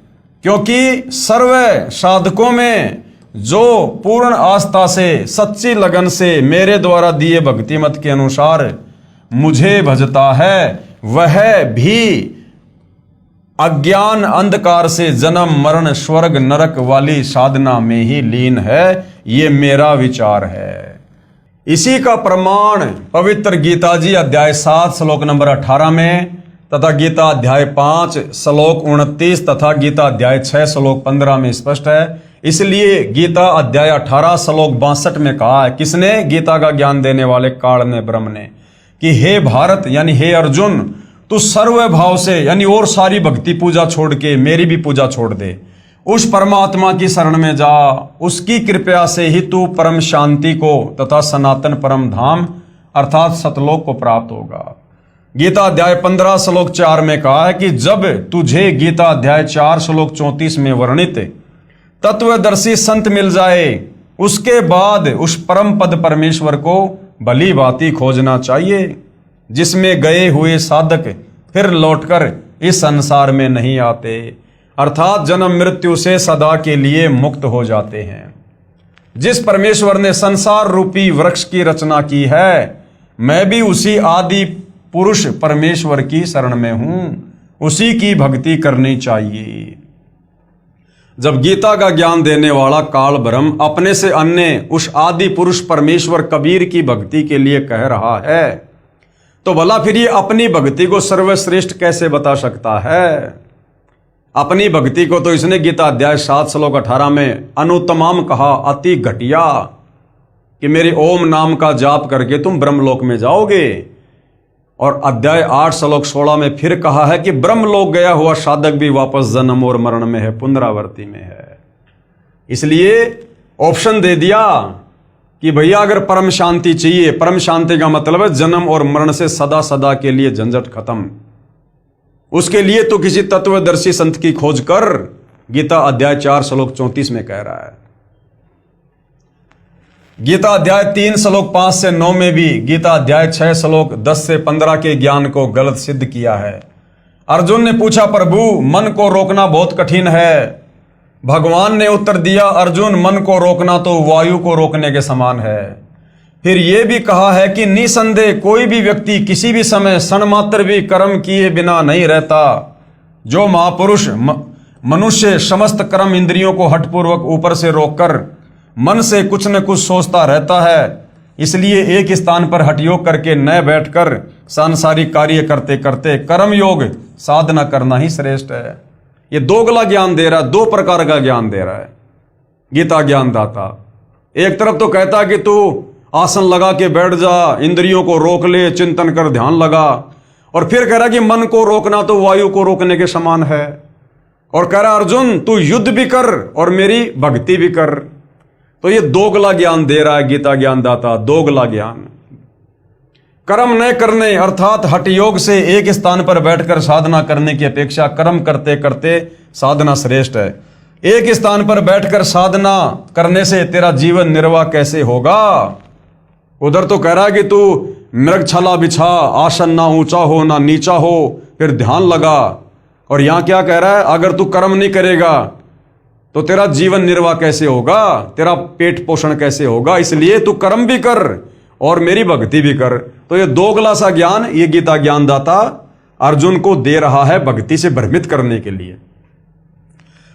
क्योंकि सर्व साधकों में जो पूर्ण आस्था से सच्ची लगन से मेरे द्वारा दिए भक्ति मत के अनुसार मुझे भजता है, वह भी अज्ञान अंधकार से जन्म मरण स्वर्ग नरक वाली साधना में ही लीन है। ये मेरा विचार है। इसी का प्रमाण पवित्र गीता जी अध्याय 7 श्लोक नंबर 18 में तथा गीता अध्याय 5 श्लोक 29 तथा गीता अध्याय 6 श्लोक 15 में स्पष्ट है। इसलिए गीता अध्याय 18 श्लोक 62 में कहा है, किसने? गीता का ज्ञान देने वाले काल ने, ब्रह्म ने, कि हे भारत यानी हे अर्जुन, तू सर्व भाव से यानी और सारी भक्ति पूजा छोड़ के मेरी भी पूजा छोड़ दे। उस परमात्मा की शरण में जा, उसकी कृपया से ही तू परम शांति को तथा सनातन परम धाम अर्थात सतलोक को प्राप्त होगा। गीता अध्याय 15 श्लोक 4 में कहा है कि जब तुझे गीता अध्याय 4 श्लोक 34 में वर्णित तत्वदर्शी संत मिल जाए, उसके बाद उस परम पद परमेश्वर को भली भांति खोजना चाहिए, जिसमें गए हुए साधक फिर लौटकर इस संसार में नहीं आते, अर्थात जन्म मृत्यु से सदा के लिए मुक्त हो जाते हैं। जिस परमेश्वर ने संसार रूपी वृक्ष की रचना की है, मैं भी उसी आदि पुरुष परमेश्वर की शरण में हूं, उसी की भक्ति करनी चाहिए। जब गीता का ज्ञान देने वाला काल ब्रह्म अपने से अन्य उस आदि पुरुष परमेश्वर कबीर की भक्ति के लिए कह रहा है, तो भला फिर ये अपनी भक्ति को सर्वश्रेष्ठ कैसे बता सकता है? अपनी भक्ति को तो इसने गीता अध्याय 7 श्लोक 18 में अनुत्तमाम कहा, अति घटिया, कि मेरे ओम नाम का जाप करके तुम ब्रह्मलोक में जाओगे। और अध्याय 8 श्लोक 16 में फिर कहा है कि ब्रह्मलोक गया हुआ साधक भी वापस जन्म और मरण में है, पुनरावृत्ति में है। इसलिए ऑप्शन दे दिया कि भैया अगर परम शांति चाहिए, परम शांति का मतलब है जन्म और मरण से सदा सदा के लिए झंझट खत्म। उसके लिए तो किसी तत्वदर्शी संत की खोज कर, गीता अध्याय 4 श्लोक 34 में कह रहा है। गीता अध्याय 3 श्लोक 5 से 9 में भी गीता अध्याय 6 श्लोक 10 से 15 के ज्ञान को गलत सिद्ध किया है। अर्जुन ने पूछा, प्रभु मन को रोकना बहुत कठिन है। भगवान ने उत्तर दिया, अर्जुन मन को रोकना तो वायु को रोकने के समान है। फिर यह भी कहा है कि निसंदेह कोई भी व्यक्ति किसी भी समय क्षण मात्र भी कर्म किए बिना नहीं रहता। जो महापुरुष मनुष्य समस्त कर्म इंद्रियों को हठपूर्वक ऊपर से रोककर मन से कुछ न कुछ सोचता रहता है, इसलिए एक स्थान पर हठयोग करके न बैठकर सांसारिक कार्य करते करते कर्म योग साधना करना ही श्रेष्ठ है। ये दोगला ज्ञान दे रहा है, दो प्रकार का ज्ञान दे रहा है गीता ज्ञान दाता। एक तरफ तो कहता है कि तू आसन लगा के बैठ जा, इंद्रियों को रोक ले, चिंतन कर, ध्यान लगा, और फिर कह रहा कि मन को रोकना तो वायु को रोकने के समान है, और कह रहा अर्जुन तू युद्ध भी कर और मेरी भक्ति भी कर। तो ये दोगला ज्ञान दे रहा है गीता ज्ञान दाता, दोगला ज्ञान। कर्म न करने अर्थात हठ योग से एक स्थान पर बैठकर साधना करने की अपेक्षा कर्म करते करते साधना श्रेष्ठ है। एक स्थान पर बैठकर साधना करने से तेरा जीवन निर्वाह कैसे होगा? उधर तो कह रहा है कि तू मृगछाला बिछा, आसन ना ऊंचा हो ना नीचा हो, फिर ध्यान लगा, और यहां क्या कह रहा है, अगर तू कर्म नहीं करेगा तो तेरा जीवन निर्वाह कैसे होगा, तेरा पेट पोषण कैसे होगा, इसलिए तू कर्म भी कर और मेरी भक्ति भी कर। तो ये दोगला सा ज्ञान ये गीता ज्ञान दाता अर्जुन को दे रहा है भक्ति से भ्रमित करने के लिए।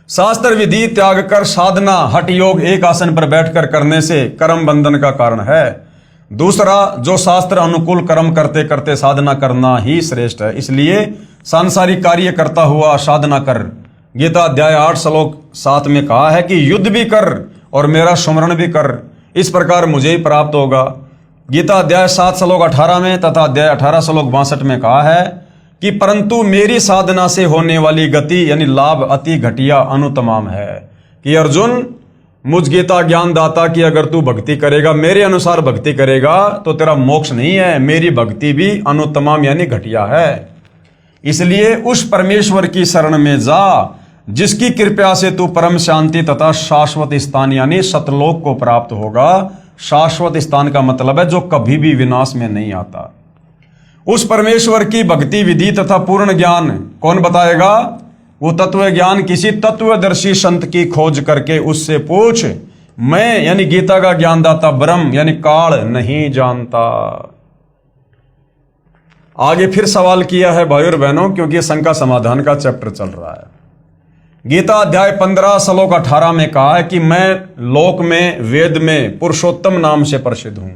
शास्त्र विधि त्याग कर साधना हठ योग एक आसन पर बैठकर करने से कर्म बंधन का कारण है। दूसरा, जो शास्त्र अनुकूल कर्म करते करते साधना करना ही श्रेष्ठ है, इसलिए सांसारिक कार्य करता हुआ साधना कर। गीता अध्याय 8 श्लोक 7 में कहा है कि युद्ध भी कर और मेरा स्मरण भी कर, इस प्रकार मुझे ही प्राप्त होगा। गीता अध्याय 7 श्लोक 18 में तथा अध्याय 18 श्लोक 62 में कहा है कि परंतु मेरी साधना से होने वाली गति यानी लाभ अति घटिया अनुतमाम है। कि अर्जुन मुझ गीता ज्ञान दाता की अगर तू भक्ति करेगा, मेरे अनुसार भक्ति करेगा, तो तेरा मोक्ष नहीं है, मेरी भक्ति भी अनुतमाम यानी घटिया है। इसलिए उस परमेश्वर की शरण में जा जिसकी कृपा से तू परम शांति तथा शाश्वत स्थान यानी सतलोक को प्राप्त होगा। शाश्वत स्थान का मतलब है जो कभी भी विनाश में नहीं आता। उस परमेश्वर की भक्ति विधि तथा पूर्ण ज्ञान कौन बताएगा? वो तत्व ज्ञान किसी तत्वदर्शी संत की खोज करके उससे पूछ, मैं यानी गीता का ज्ञानदाता ब्रह्म यानी काल नहीं जानता। आगे फिर सवाल किया है भाई और बहनों, क्योंकि शंका समाधान का चैप्टर चल रहा है। गीता अध्याय 15 श्लोक 18 में कहा है कि मैं लोक में वेद में पुरुषोत्तम नाम से प्रसिद्ध हूं।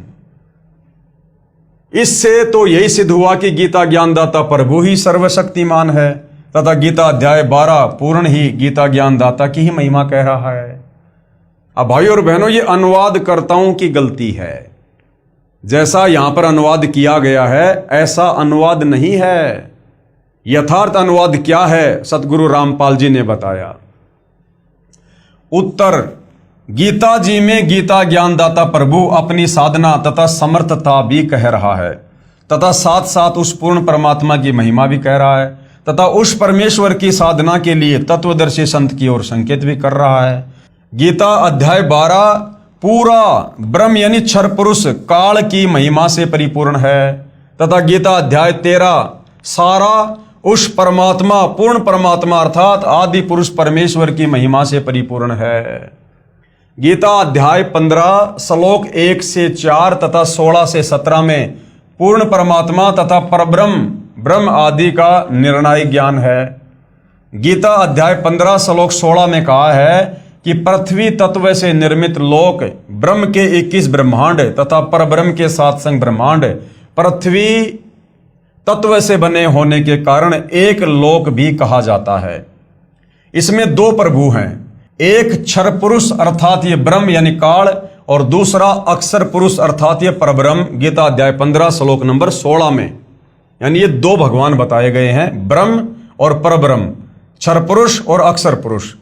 इससे तो यही सिद्ध हुआ कि गीता ज्ञानदाता प्रभु ही सर्वशक्तिमान है, तथा गीता अध्याय 12 पूर्ण ही गीता ज्ञानदाता की ही महिमा कह रहा है। अब भाई और बहनों, ये अनुवादकर्ताओं की गलती है। जैसा यहां पर अनुवाद किया गया है ऐसा अनुवाद नहीं है। यथार्थ अनुवाद क्या है सतगुरु रामपाल जी ने बताया। उत्तर, गीता जी में गीता ज्ञानदाता प्रभु अपनी साधना तथा समर्थता भी कह रहा है, तथा साथ साथ उस पूर्ण परमात्मा की महिमा भी कह रहा है, तथा उस परमेश्वर की साधना के लिए तत्वदर्शी संत की ओर संकेत भी कर रहा है। गीता अध्याय 12 पूरा ब्रह्म यानी क्षर पुरुष काल की महिमा से परिपूर्ण है, तथा गीता अध्याय 13 सारा उस परमात्मा पूर्ण परमात्मा अर्थात आदि पुरुष परमेश्वर की महिमा से परिपूर्ण है। गीता अध्याय 15 श्लोक 1 से 4 तथा 16 से 17 में पूर्ण परमात्मा तथा परब्रह्म ब्रह्म आदि का निर्णायक ज्ञान है। गीता अध्याय 15 श्लोक 16 में कहा है कि पृथ्वी तत्व से निर्मित लोक ब्रह्म के 21 ब्रह्मांड तथा परब्रह्म के 7 संग ब्रह्मांड पृथ्वी तत्व से बने होने के कारण एक लोक भी कहा जाता है। इसमें दो प्रभु हैं, एक क्षर पुरुष अर्थात ये ब्रह्म यानी काल, और दूसरा अक्षर पुरुष अर्थात ये परब्रह्म। गीता अध्याय 15 श्लोक नंबर 16 में यानी ये दो भगवान बताए गए हैं, ब्रह्म और परब्रह्म, क्षर पुरुष और अक्षर पुरुष।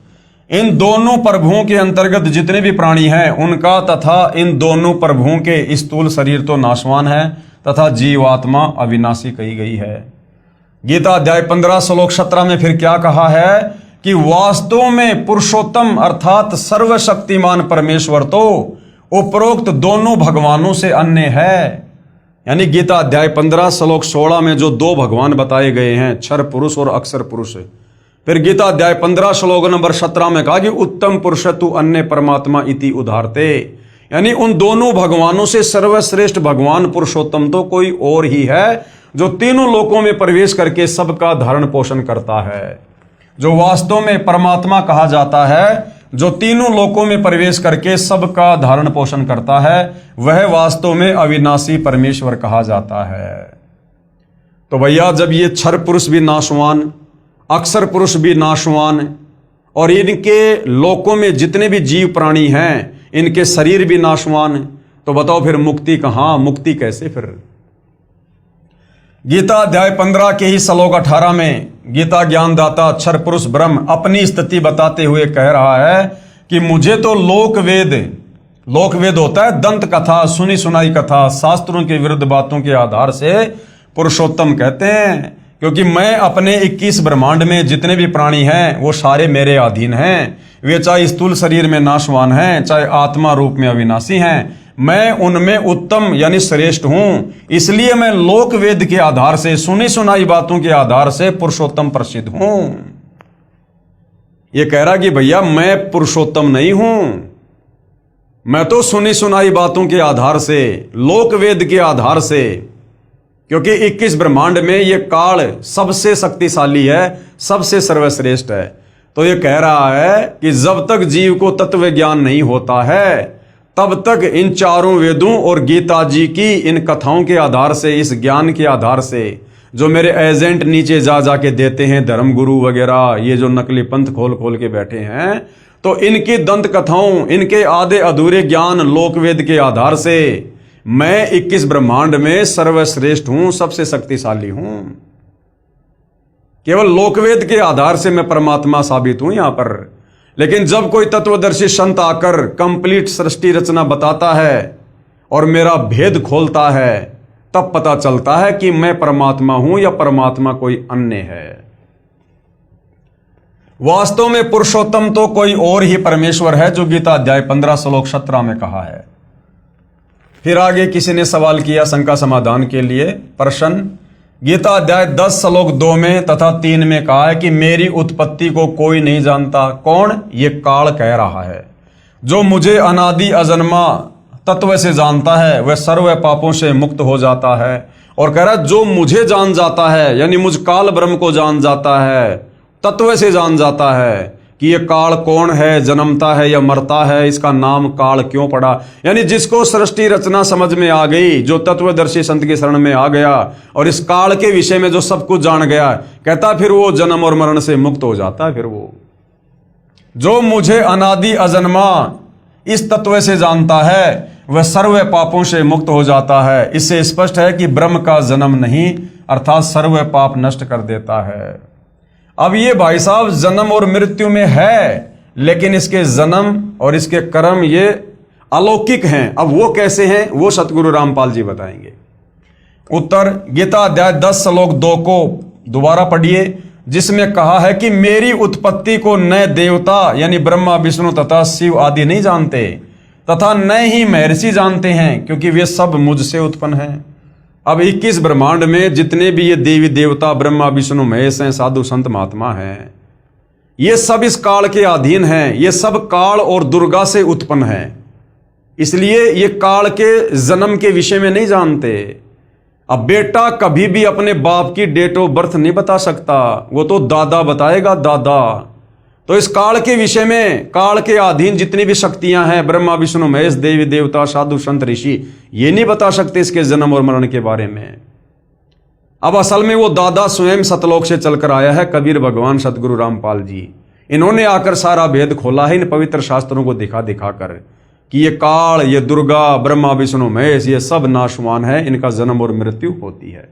इन दोनों प्रभुओं के अंतर्गत जितने भी प्राणी हैं उनका तथा इन दोनों प्रभुओं के स्थूल शरीर तो नाशवान है तथा जीवात्मा अविनाशी कही गई है। गीता अध्याय 15 श्लोक 17 में फिर क्या कहा है कि वास्तव में पुरुषोत्तम अर्थात सर्वशक्तिमान परमेश्वर तो उपरोक्त दोनों भगवानों से अन्य है। यानी गीता अध्याय 15 श्लोक 16 में जो दो भगवान बताए गए हैं, क्षर पुरुष और अक्षर पुरुष, फिर गीता अध्याय 15 श्लोक नंबर 17 में कहा कि उत्तम पुरुष तु अन्य परमात्मा इति उदाहरते, यानी उन दोनों भगवानों से सर्वश्रेष्ठ भगवान पुरुषोत्तम तो कोई और ही है जो तीनों लोकों में प्रवेश करके सबका धारण पोषण करता है। जो वास्तव में परमात्मा कहा जाता है, जो तीनों लोकों में प्रवेश करके सबका धारण पोषण करता है, वह वास्तव में अविनाशी परमेश्वर कहा जाता है। तो भैया जब ये क्षर पुरुष भी नाशवान, अक्षर पुरुष भी नाशवान, और इनके लोकों में जितने भी जीव प्राणी हैं इनके शरीर भी नाशवान, तो बताओ फिर मुक्ति कहां, मुक्ति कैसे फिर? गीता अध्याय 15 के ही श्लोक 18 में गीता ज्ञानदाता क्षर पुरुष ब्रह्म अपनी स्थिति बताते हुए कह रहा है कि मुझे तो लोक वेद होता है दंत कथा, सुनी सुनाई कथा, शास्त्रों के विरुद्ध बातों के आधार से पुरुषोत्तम कहते हैं, क्योंकि मैं अपने 21 ब्रह्मांड में जितने भी प्राणी हैं वो सारे मेरे अधीन हैं। वे चाहे स्थूल शरीर में नाशवान हैं, चाहे आत्मा रूप में अविनाशी हैं, मैं उनमें उत्तम यानी श्रेष्ठ हूं। इसलिए मैं लोक वेद के आधार से, सुनी सुनाई बातों के आधार से पुरुषोत्तम प्रसिद्ध हूं। यह कह रहा कि भैया मैं पुरुषोत्तम नहीं हूं, मैं तो सुनी सुनाई बातों के आधार से, लोक वेद के आधार से, क्योंकि 21 ब्रह्मांड में यह काल सबसे शक्तिशाली है, सबसे सर्वश्रेष्ठ है। तो यह कह रहा है कि जब तक जीव को तत्व ज्ञान नहीं होता है तब तक इन चारों वेदों और गीता जी की इन कथाओं के आधार से, इस ज्ञान के आधार से जो मेरे एजेंट नीचे जा जाके देते हैं, धर्मगुरु वगैरह, ये जो नकली पंथ खोल खोल के बैठे हैं, तो इनकी दंत कथाओं, इनके आधे अधूरे ज्ञान लोकवेद के आधार से मैं 21 ब्रह्मांड में सर्वश्रेष्ठ हूं, सबसे शक्तिशाली हूं। केवल लोकवेद के आधार से मैं परमात्मा साबित हूं यहां पर। लेकिन जब कोई तत्वदर्शी संत आकर कंप्लीट सृष्टि रचना बताता है और मेरा भेद खोलता है, तब पता चलता है कि मैं परमात्मा हूं या परमात्मा कोई अन्य है। वास्तव में पुरुषोत्तम तो कोई और ही परमेश्वर है, जो गीता अध्याय 15 श्लोक 17 में कहा है। फिर आगे किसी ने सवाल किया शंका समाधान के लिए प्रश्न, गीता अध्याय 10 श्लोक 2 में तथा 3 में कहा है कि मेरी उत्पत्ति को कोई नहीं जानता। कौन? ये काल कह रहा है। जो मुझे अनादि अजन्मा तत्व से जानता है वह सर्व पापों से मुक्त हो जाता है। और कह रहा है जो मुझे जान जाता है, यानी मुझ काल ब्रह्म को जान जाता है, तत्व से जान जाता है कि ये काल कौन है, जन्मता है या मरता है, इसका नाम काल क्यों पड़ा। यानी जिसको सृष्टि रचना समझ में आ गई, जो तत्वदर्शी संत की शरण में आ गया और इस काल के विषय में जो सब कुछ जान गया, कहता फिर वो जन्म और मरण से मुक्त हो जाता है। फिर वो जो मुझे अनादि अजन्मा इस तत्व से जानता है वह सर्व पापों से मुक्त हो जाता है। इससे स्पष्ट है कि ब्रह्म का जन्म नहीं, अर्थात सर्व पाप नष्ट कर देता है। अब ये भाई साहब जन्म और मृत्यु में है, लेकिन इसके जन्म और इसके कर्म ये अलौकिक हैं। अब वो कैसे हैं वो सतगुरु रामपाल जी बताएंगे। उत्तर गीता अध्याय 10 श्लोक 2 को दोबारा पढ़िए, जिसमें कहा है कि मेरी उत्पत्ति को न देवता यानी ब्रह्मा विष्णु तथा शिव आदि नहीं जानते, तथा न ही महर्षि जानते हैं, क्योंकि वे सब मुझसे उत्पन्न हैं। अब 21 ब्रह्मांड में जितने भी ये देवी देवता ब्रह्मा विष्णु महेश हैं, साधु संत महात्मा हैं, ये सब इस काल के अधीन हैं। ये सब काल और दुर्गा से उत्पन्न हैं, इसलिए ये काल के जन्म के विषय में नहीं जानते। अब बेटा कभी भी अपने बाप की डेट ऑफ बर्थ नहीं बता सकता, वो तो दादा बताएगा, दादा। तो इस काल के विषय में, काल के अधीन जितनी भी शक्तियां हैं, ब्रह्मा विष्णु महेश देवी देवता साधु संत ऋषि, ये नहीं बता सकते इसके जन्म और मरण के बारे में। अब असल में वो दादा स्वयं सतलोक से चलकर आया है, कबीर भगवान सतगुरु रामपाल जी। इन्होंने आकर सारा भेद खोला है इन पवित्र शास्त्रों को दिखा दिखा कर कि ये काल, ये दुर्गा, ब्रह्मा विष्णु महेश, ये सब नाशवान है, इनका जन्म और मृत्यु होती है।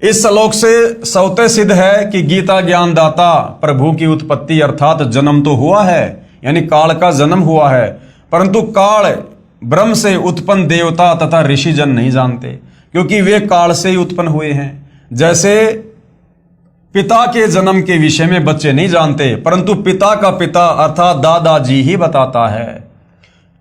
इस श्लोक से स्वतः सिद्ध है कि गीता ज्ञानदाता प्रभु की उत्पत्ति अर्थात जन्म तो हुआ है, यानी काल का जन्म हुआ है, परंतु काल ब्रह्म से उत्पन्न देवता तथा ऋषिजन नहीं जानते, क्योंकि वे काल से ही उत्पन्न हुए हैं। जैसे पिता के जन्म के विषय में बच्चे नहीं जानते, परंतु पिता का पिता अर्थात दादाजी ही बताता है।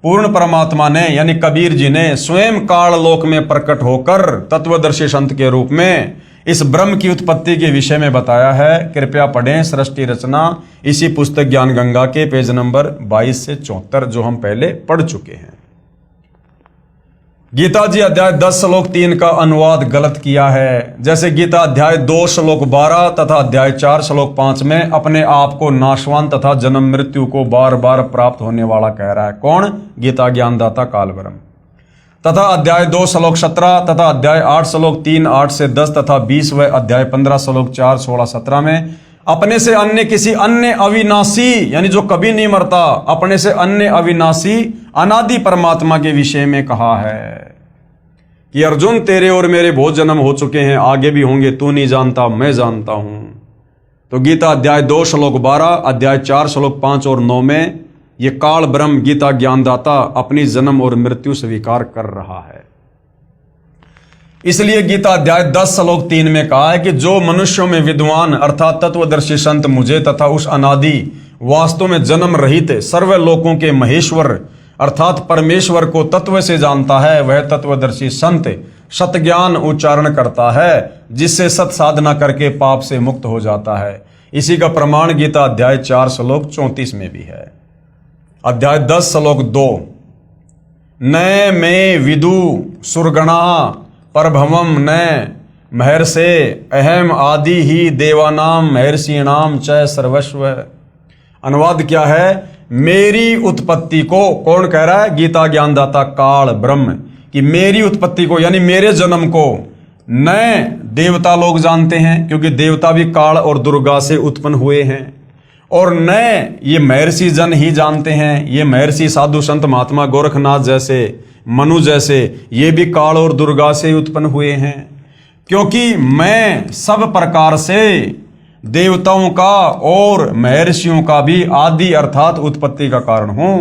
पूर्ण परमात्मा ने यानी कबीर जी ने स्वयं काल लोक में प्रकट होकर तत्वदर्शी संत के रूप में इस ब्रह्म की उत्पत्ति के विषय में बताया है। कृपया पढ़ें सृष्टि रचना, इसी पुस्तक ज्ञान गंगा के पेज नंबर 22 से 74, जो हम पहले पढ़ चुके हैं। गीता जी अध्याय 10 श्लोक 3 का अनुवाद गलत किया है। जैसे गीता अध्याय 2 श्लोक 12 तथा अध्याय 4 श्लोक 5 में अपने आप को नाशवान तथा जन्म मृत्यु को बार बार प्राप्त होने वाला कह रहा है। कौन? गीता ज्ञानदाता काल ब्रह्म। तथा अध्याय 2 श्लोक 17 तथा अध्याय 8 श्लोक 3, 8 से 10 तथा 20 व अध्याय 15 श्लोक 4, 16, 17 में अपने से अन्य किसी अन्य अविनाशी यानी जो कभी नहीं मरता, अपने से अन्य अविनाशी अनादि परमात्मा के विषय में कहा है कि अर्जुन तेरे और मेरे बहुत जन्म हो चुके हैं, आगे भी होंगे, तू नहीं जानता मैं जानता हूं। तो गीता अध्याय 2 श्लोक 12, अध्याय 4 श्लोक 5 और 9 में ये काल ब्रह्म गीता ज्ञानदाता अपनी जन्म और मृत्यु स्वीकार कर रहा है। इसलिए गीता अध्याय 10 श्लोक 3 में कहा है कि जो मनुष्यों में विद्वान अर्थात तत्वदर्शी संत मुझे तथा उस अनादि वास्तव में जन्म रहित सर्व लोकों के महेश्वर अर्थात परमेश्वर को तत्व से जानता है, वह तत्वदर्शी संत सत ज्ञान उच्चारण करता है, जिससे सत साधना करके पाप से मुक्त हो जाता है। इसी का प्रमाण गीता अध्याय 4 श्लोक 34 में भी है। अध्याय 10 श्लोक 2, न मे विदु सुरगणा परभवम न महर्षे अहम आदि ही देवानाम महर्षिणाम च सर्वस्व। अनुवाद क्या है? मेरी उत्पत्ति को कौन कह रहा है? गीता ज्ञानदाता काल ब्रह्म कि मेरी उत्पत्ति को यानी मेरे जन्म को न देवता लोग जानते हैं, क्योंकि देवता भी काल और दुर्गा से उत्पन्न हुए हैं, और न ये महर्षि जन ही जानते हैं। ये महर्षि साधु संत महात्मा गोरखनाथ जैसे, मनु जैसे, ये भी काल और दुर्गा से उत्पन्न हुए हैं, क्योंकि मैं सब प्रकार से देवताओं का और महर्षियों का भी आदि अर्थात उत्पत्ति का कारण हूं।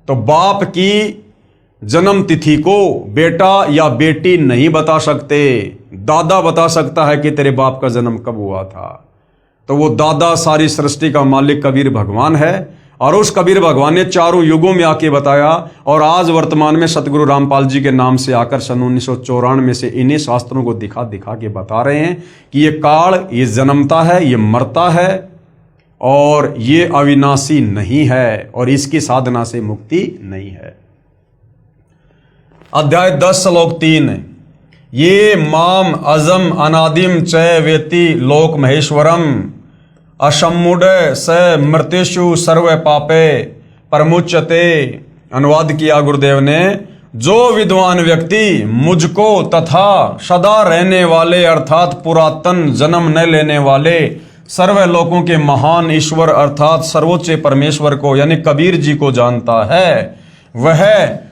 तो बाप की जन्म तिथि को बेटा या बेटी नहीं बता सकते, दादा बता सकता है कि तेरे बाप का जन्म कब हुआ था। तो वो दादा सारी सृष्टि का मालिक कबीर भगवान है, और उस कबीर भगवान ने चारों युगों में आके बताया, और आज वर्तमान में सतगुरु रामपाल जी के नाम से आकर सन 1994 से इन्हीं शास्त्रों को दिखा दिखा के बता रहे हैं कि ये काल ये जन्मता है, ये मरता है, और ये अविनाशी नहीं है, और इसकी साधना से मुक्ति नहीं है। अध्याय 10 श्लोक 3, ये माम अजम अनादिम च वेति लोक महेश्वरम असम्मुड स मृत्युषु सर्व पापे परमुच्यते। अनुवाद किया गुरुदेव ने, जो विद्वान व्यक्ति मुझको तथा सदा रहने वाले अर्थात पुरातन जन्म न लेने वाले सर्व लोकों के महान ईश्वर अर्थात सर्वोच्च परमेश्वर को यानी कबीर जी को जानता है, वह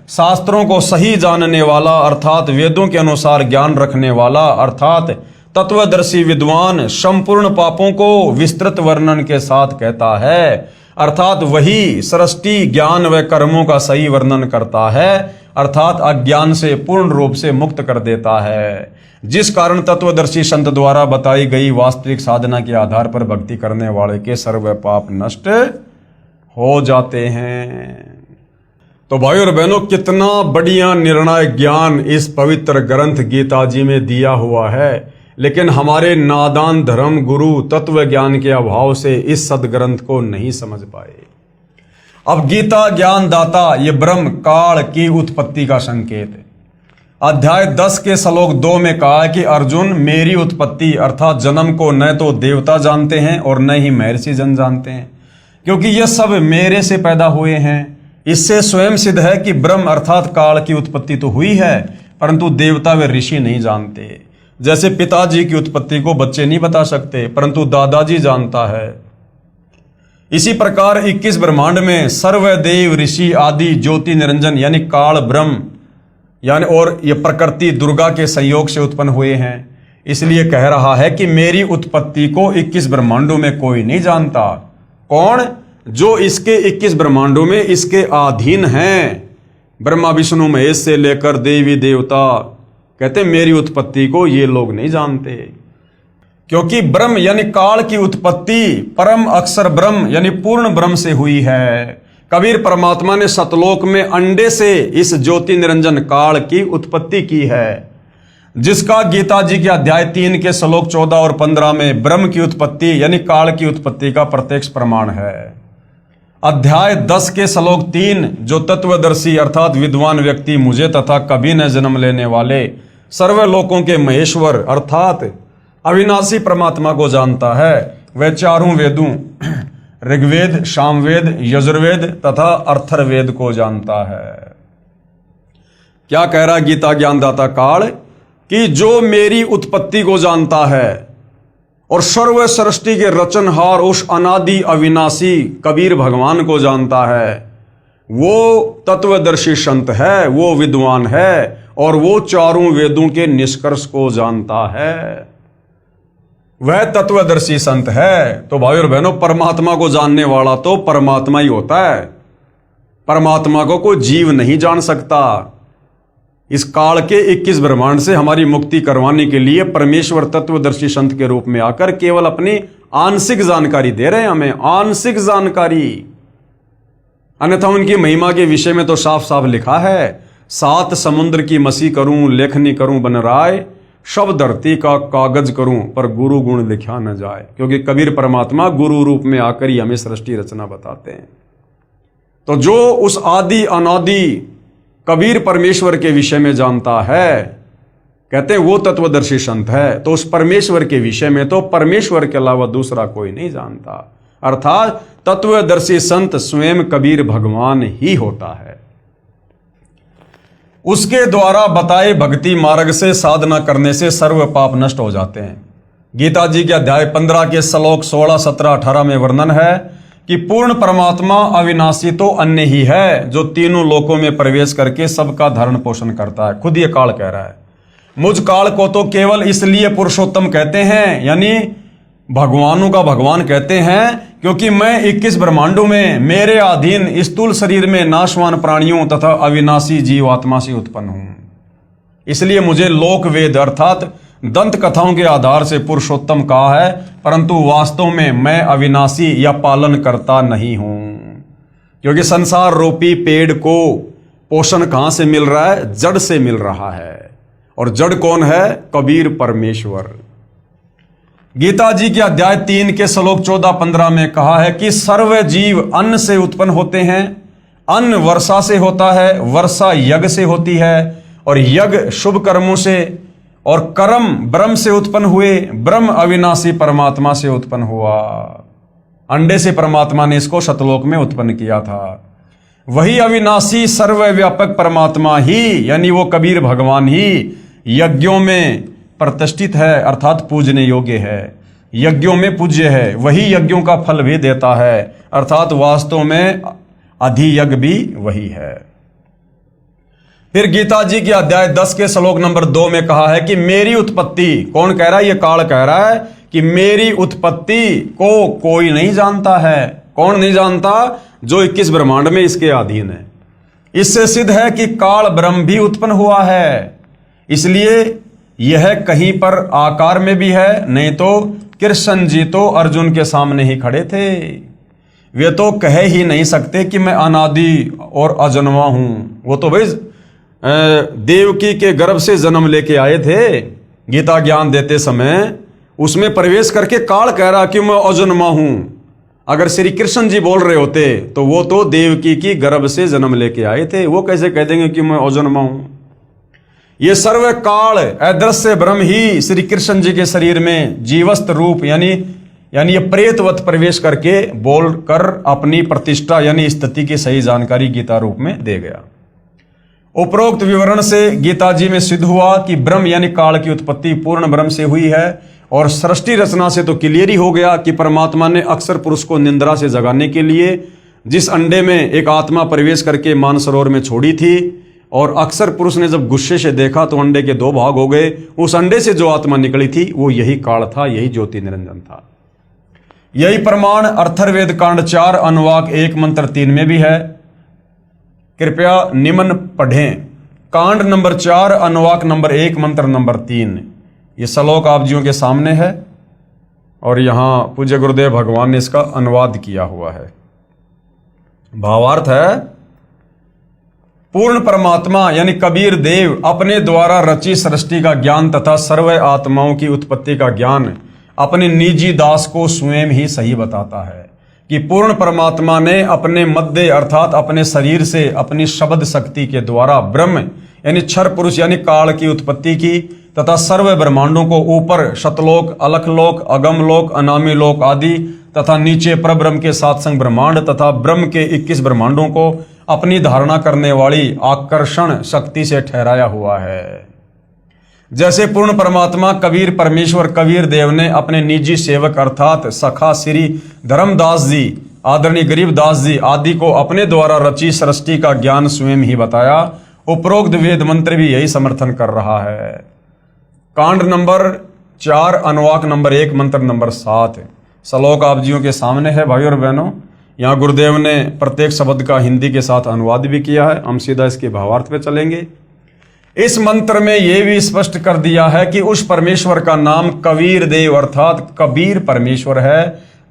शास्त्रों को सही जानने वाला अर्थात वेदों के अनुसार ज्ञान रखने वाला अर्थात तत्वदर्शी विद्वान संपूर्ण पापों को विस्तृत वर्णन के साथ कहता है, अर्थात वही सृष्टि ज्ञान व कर्मों का सही वर्णन करता है, अर्थात अज्ञान से पूर्ण रूप से मुक्त कर देता है। जिस कारण तत्वदर्शी संत द्वारा बताई गई वास्तविक साधना के आधार पर भक्ति करने वाले के सर्व पाप नष्ट हो जाते हैं। तो भाई और बहनों, कितना बढ़िया निर्णायक ज्ञान इस पवित्र ग्रंथ गीता जी में दिया हुआ है, लेकिन हमारे नादान धर्म गुरु तत्व ज्ञान के अभाव से इस सदग्रंथ को नहीं समझ पाए। अब गीता ज्ञान दाता ये ब्रह्म काल की उत्पत्ति का संकेत है। अध्याय 10 के श्लोक 2 में कहा है कि अर्जुन मेरी उत्पत्ति अर्थात जन्म को न तो देवता जानते हैं और न ही महर्षि जन जानते हैं, क्योंकि ये सब मेरे से पैदा हुए हैं। इससे स्वयं सिद्ध है कि ब्रह्म अर्थात काल की उत्पत्ति तो हुई है, परंतु देवता व ऋषि नहीं जानते। जैसे पिताजी की उत्पत्ति को बच्चे नहीं बता सकते, परंतु दादाजी जानता है। इसी प्रकार 21 ब्रह्मांड में सर्वदेव ऋषि आदि ज्योति निरंजन यानी काल ब्रह्म यानी और ये प्रकृति दुर्गा के संयोग से उत्पन्न हुए हैं। इसलिए कह रहा है कि मेरी उत्पत्ति को 21 ब्रह्मांडों में कोई नहीं जानता। कौन? जो इसके 21 ब्रह्मांडों में इसके अधीन हैं, ब्रह्मा विष्णु महेश से लेकर देवी देवता। कहते मेरी उत्पत्ति को ये लोग नहीं जानते। क्योंकि ब्रह्म यानी काल की उत्पत्ति परम अक्षर ब्रह्म यानी पूर्ण ब्रह्म से हुई है। कबीर परमात्मा ने सतलोक में अंडे से इस ज्योति निरंजन काल की उत्पत्ति की है, जिसका गीता जी के अध्याय 3 के श्लोक 14 और 15 में ब्रह्म की उत्पत्ति यानी काल की उत्पत्ति का प्रत्यक्ष प्रमाण है। अध्याय 10 के श्लोक 3 जो तत्वदर्शी अर्थात विद्वान व्यक्ति मुझे तथा कभी न जन्म लेने वाले सर्वलोकों के महेश्वर अर्थात अविनाशी परमात्मा को जानता है, वह चारों वेदों ऋग्वेद, सामवेद, यजुर्वेद तथा अर्थर्वेद को जानता है। क्या कह रहा गीता ज्ञानदाता काल कि जो मेरी उत्पत्ति को जानता है और सर्व सृष्टि के रचनहार उस अनादि अविनाशी कबीर भगवान को जानता है, वो तत्वदर्शी संत है, वो विद्वान है और वो चारों वेदों के निष्कर्ष को जानता है, वह तत्वदर्शी संत है। तो भाई और बहनों, परमात्मा को जानने वाला तो परमात्मा ही होता है। परमात्मा को कोई जीव नहीं जान सकता। इस काल के 21 ब्रह्मांड से हमारी मुक्ति करवाने के लिए परमेश्वर तत्वदर्शी संत के रूप में आकर केवल अपनी आंशिक जानकारी दे रहे हैं हमें, आंशिक जानकारी। अन्यथा उनकी महिमा के विषय में तो साफ साफ लिखा है, 7 समुद्र की मसी करूं, लेखनी करूं बन राय, सब धरती का कागज करूं पर गुरु गुण लिखा न जाए। क्योंकि कबीर परमात्मा गुरु रूप में आकर ही हमें सृष्टि रचना बताते हैं। तो जो उस आदि अनादि कबीर परमेश्वर के विषय में जानता है, कहते हैं वो तत्वदर्शी संत है। तो उस परमेश्वर के विषय में तो परमेश्वर के अलावा दूसरा कोई नहीं जानता, अर्थात तत्वदर्शी संत स्वयं कबीर भगवान ही होता है। उसके द्वारा बताए भक्ति मार्ग से साधना करने से सर्व पाप नष्ट हो जाते हैं। गीता जी के अध्याय 15 के श्लोक 16, 17, 18 में वर्णन है कि पूर्ण परमात्मा अविनाशी तो अन्य ही है, जो तीनों लोकों में प्रवेश करके सबका धारण पोषण करता है। खुद ये काल कह रहा है, मुझ काल को तो केवल इसलिए पुरुषोत्तम कहते हैं, यानी भगवानों का भगवान कहते हैं, क्योंकि मैं 21 ब्रह्मांडों में मेरे अधीन स्थूल शरीर में नाशवान प्राणियों तथा अविनाशी जीवात्मा से उत्पन्न हूं। इसलिए मुझे लोक वेद अर्थात दंत कथाओं के आधार से पुरुषोत्तम कहा है, परंतु वास्तव में मैं अविनाशी या पालन करता नहीं हूं। क्योंकि संसार रूपी पेड़ को पोषण कहां से मिल रहा है? जड़ से मिल रहा है। और जड़ कौन है? कबीर परमेश्वर। गीता जी के अध्याय 3 के श्लोक 14-15 में कहा है कि सर्व जीव अन्न से उत्पन्न होते हैं, अन्न वर्षा से होता है, वर्षा यज्ञ से होती है, और यज्ञ शुभ कर्मों से, और कर्म ब्रह्म से उत्पन्न हुए, ब्रह्म अविनाशी परमात्मा से उत्पन्न हुआ। अंडे से परमात्मा ने इसको सतलोक में उत्पन्न किया था। वही अविनाशी सर्वव्यापक परमात्मा ही, यानी वो कबीर भगवान ही यज्ञों में प्रतिष्ठित है, अर्थात पूजने योग्य है, यज्ञों में पूज्य है। वही यज्ञों का फल भी देता है, अर्थात वास्तव में अधियज्ञ भी वही है। फिर गीता जी के अध्याय 10 के श्लोक नंबर 2 में कहा है कि मेरी उत्पत्ति, कौन कह रहा है? ये काल कह रहा है कि मेरी उत्पत्ति को कोई नहीं जानता है। कौन नहीं जानता? जो 21 ब्रह्मांड में इसके अधीन है। इससे सिद्ध है कि काल ब्रह्म भी उत्पन्न हुआ है। इसलिए यह कहीं पर आकार में भी है, नहीं तो कृष्ण जी तो अर्जुन के सामने ही खड़े थे। वे तो कह ही नहीं सकते कि मैं अनादि और अजन्मा हूं। वो तो भाई देवकी के गर्भ से जन्म लेके आए थे। गीता ज्ञान देते समय उसमें प्रवेश करके काल कह रहा कि मैं अजन्मा हूं। अगर श्री कृष्ण जी बोल रहे होते तो वो तो देवकी की गर्भ से जन्म लेके आए थे, वो कैसे कह देंगे कि मैं अजन्मा हूं? ये सर्व काल अदृश्य ब्रह्म ही श्री कृष्ण जी के शरीर में जीवस्त रूप यानी ये प्रेतवत प्रवेश करके बोलकर अपनी प्रतिष्ठा यानी स्थिति की सही जानकारी गीता रूप में दे गया। उपरोक्त विवरण से गीता जी में सिद्ध हुआ कि ब्रह्म यानी काल की उत्पत्ति पूर्ण ब्रह्म से हुई है, और सृष्टि रचना से तो क्लियर ही हो गया कि परमात्मा ने अक्षर पुरुष को निंद्रा से जगाने के लिए जिस अंडे में एक आत्मा प्रवेश करके मानसरोवर में छोड़ी थी, और अक्षर पुरुष ने जब गुस्से से देखा तो अंडे के 2 भाग हो गए। उस अंडे से जो आत्मा निकली थी वो यही काल था, यही ज्योति निरंजन था। यही प्रमाण अथर्ववेद कांड 4 अनुवाक 1 मंत्र 3 में भी है। कृपया निम्न पढ़ें। कांड नंबर 4 अनुवाक नंबर 1 मंत्र नंबर 3। ये श्लोक आप जियों के सामने है। और यहाँ पूज्य गुरुदेव भगवान ने इसका अनुवाद किया हुआ है। भावार्थ है, पूर्ण परमात्मा यानी कबीर देव अपने द्वारा रची सृष्टि का ज्ञान तथा सर्व आत्माओं की उत्पत्ति का ज्ञान अपने निजी दास को स्वयं ही सही बताता है कि पूर्ण परमात्मा ने अपने मध्य अर्थात अपने शरीर से अपनी शब्द शक्ति के द्वारा ब्रह्म यानी क्षर पुरुष यानी काल की उत्पत्ति की तथा सर्व ब्रह्मांडों को ऊपर शतलोक, अलखलोक, अगमलोक, अनामी लोक आदि तथा नीचे परब्रह्म के सात संग ब्रह्मांड तथा ब्रह्म के 21 ब्रह्मांडों को अपनी धारणा करने वाली आकर्षण शक्ति से ठहराया हुआ है। जैसे पूर्ण परमात्मा कबीर परमेश्वर कबीर देव ने अपने निजी सेवक अर्थात सखा श्री धर्मदास जी, आदरणीय गरीबदास जी आदि को अपने द्वारा रची सृष्टि का ज्ञान स्वयं ही बताया, उपरोक्त वेद मंत्र भी यही समर्थन कर रहा है। कांड नंबर 4 अनुवाक नंबर 1 मंत्र नंबर 7 श्लोक आप जियों के सामने है। भाइयों और बहनों, यहाँ गुरुदेव ने प्रत्येक शब्द का हिंदी के साथ अनुवाद भी किया है। हम सीधा इसके भावार्थ पे चलेंगे। इस मंत्र में यह भी स्पष्ट कर दिया है कि उस परमेश्वर का नाम कबीर देव अर्थात कबीर परमेश्वर है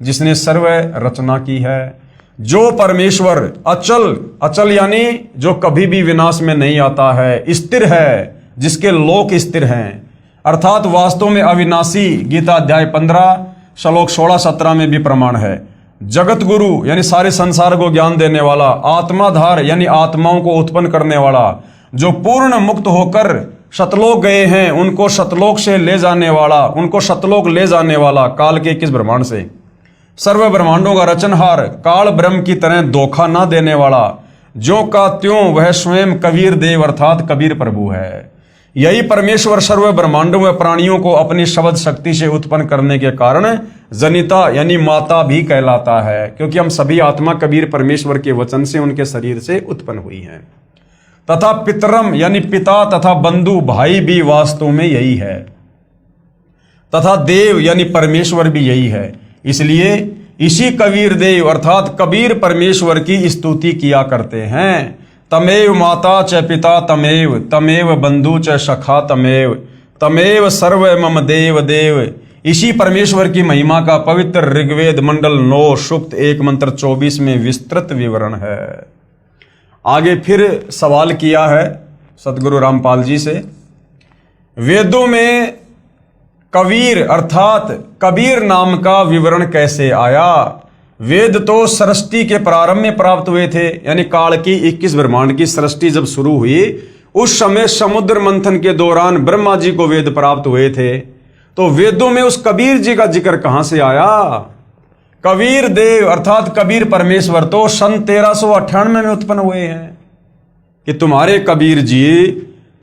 जिसने सर्व रचना की है। जो परमेश्वर अचल, अचल यानी जो कभी भी विनाश में नहीं आता है, स्थिर है, जिसके लोक स्थिर हैं अर्थात वास्तव में अविनाशी, गीता अध्याय 15 श्लोक 16-17 में भी प्रमाण है। जगत गुरु यानी सारे संसार को ज्ञान देने वाला, आत्माधार यानी आत्माओं को उत्पन्न करने वाला, जो पूर्ण मुक्त होकर शतलोक गए हैं उनको शतलोक से ले जाने वाला, उनको शतलोक ले जाने वाला, काल के 21 ब्रह्मांड से सर्व ब्रह्मांडों का रचनहार, काल ब्रह्म की तरह धोखा ना देने वाला, ज्यों का त्यों वह स्वयं कबीर देव अर्थात कबीर प्रभु है। यही परमेश्वर सर्व ब्रह्मांडों व प्राणियों को अपनी शब्द शक्ति से उत्पन्न करने के कारण जनिता यानी माता भी कहलाता है, क्योंकि हम सभी आत्मा कबीर परमेश्वर के वचन से उनके शरीर से उत्पन्न हुई हैं। तथा पितरम यानी पिता तथा बंधु भाई भी वास्तव में यही है, तथा देव यानी परमेश्वर भी यही है। इसलिए इसी कबीर देव अर्थात कबीर परमेश्वर की स्तुति किया करते हैं। तमेव माता च पिता तमेव, तमेव बंधु च सखा तमेव, तमेव सर्व मम देव देव। इसी परमेश्वर की महिमा का पवित्र ऋग्वेद मंडल 9 सूक्त 1 मंत्र 24 में विस्तृत विवरण है। आगे फिर सवाल किया है सतगुरु रामपाल जी से, वेदों में कबीर अर्थात कबीर नाम का विवरण कैसे आया? वेद तो सृष्टि के प्रारंभ में प्राप्त हुए थे, यानी काल की 21 ब्रह्मांड की सृष्टि जब शुरू हुई उस समय समुद्र मंथन के दौरान ब्रह्मा जी को वेद प्राप्त हुए थे। तो वेदों में उस कबीर जी का जिक्र कहां से आया? कबीर देव अर्थात कबीर परमेश्वर तो सन 1398 में उत्पन्न हुए हैं कि तुम्हारे कबीर जी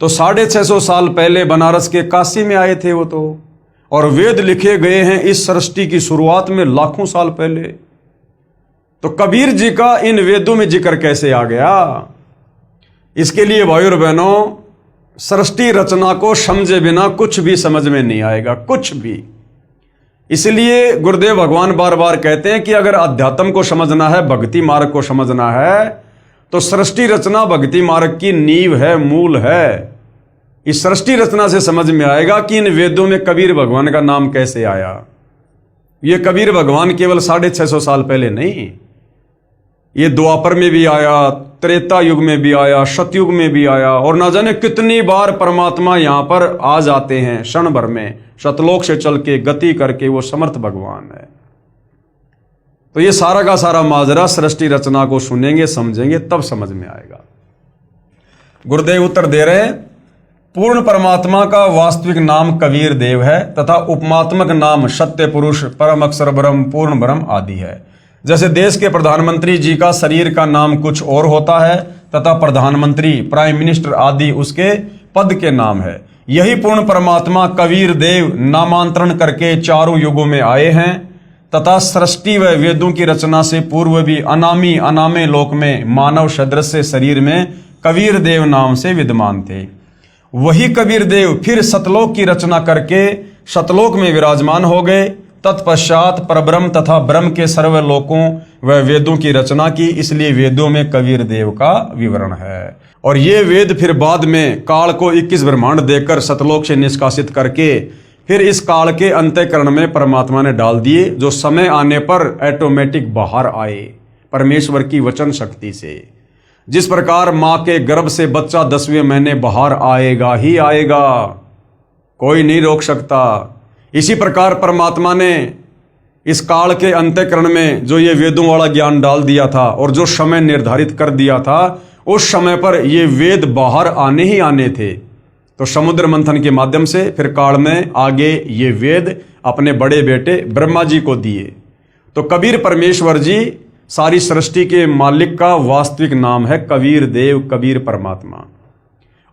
तो 650 साल पहले बनारस के काशी में आए थे वो तो, और वेद लिखे गए हैं इस सृष्टि की शुरुआत में लाखों साल पहले। तो कबीर जी का इन वेदों में जिक्र कैसे आ गया? इसके लिए भाइयों और बहनों, सृष्टि रचना को समझे बिना कुछ भी समझ में नहीं आएगा, कुछ भी। इसलिए गुरुदेव भगवान बार बार कहते हैं कि अगर अध्यात्म को समझना है, भक्ति मार्ग को समझना है, तो सृष्टि रचना भक्ति मार्ग की नींव है, मूल है। इस सृष्टि रचना से समझ में आएगा कि इन वेदों में कबीर भगवान का नाम कैसे आया। ये कबीर भगवान केवल 650 साल पहले नहीं, ये द्वापर में भी आया, त्रेता युग में भी आया, सतयुग में भी आया, और ना जाने कितनी बार परमात्मा यहां पर आ जाते हैं क्षण भर में, शतलोक से चल के गति करके। वो समर्थ भगवान है। तो ये सारा का सारा माजरा सृष्टि रचना को सुनेंगे, समझेंगे, तब समझ में आएगा। गुरुदेव उत्तर दे रहे, पूर्ण परमात्मा का वास्तविक नाम कबीर देव है तथा उपमात्मक नाम सत्य पुरुष, परम अक्षर ब्रह्म, पूर्ण ब्रह्म आदि है। जैसे देश के प्रधानमंत्री जी का शरीर का नाम कुछ और होता है तथा प्रधानमंत्री, प्राइम मिनिस्टर आदि उसके पद के नाम है, यही पूर्ण परमात्मा कबीर देव नामांतरण करके चारों युगों में आए हैं तथा सृष्टि व वेदों की रचना से पूर्व भी अनामी अनामे लोक में मानव सदृश शरीर में कबीर देव नाम से विद्यमान थे। वही कबीर देव फिर सतलोक की रचना करके सतलोक में विराजमान हो गए। तत्पश्चात परब्रह्म तथा ब्रह्म के सर्व लोकों व वेदों की रचना की, इसलिए वेदों में कबीर देव का विवरण है। और ये वेद फिर बाद में काल को 21 ब्रह्मांड देकर सतलोक से निष्कासित करके फिर इस काल के अंतःकरण में परमात्मा ने डाल दिए, जो समय आने पर ऑटोमेटिक बाहर आए परमेश्वर की वचन शक्ति से। जिस प्रकार मां के गर्भ से बच्चा 10वें महीने बाहर आएगा ही आएगा, कोई नहीं रोक सकता। इसी प्रकार परमात्मा ने इस काल के अंतःकरण में जो ये वेदों वाला ज्ञान डाल दिया था और जो समय निर्धारित कर दिया था, उस समय पर ये वेद बाहर आने ही आने थे। तो समुद्र मंथन के माध्यम से फिर काल में आगे ये वेद अपने बड़े बेटे ब्रह्मा जी को दिए। तो कबीर परमेश्वर जी सारी सृष्टि के मालिक का वास्तविक नाम है कबीर देव, कबीर परमात्मा।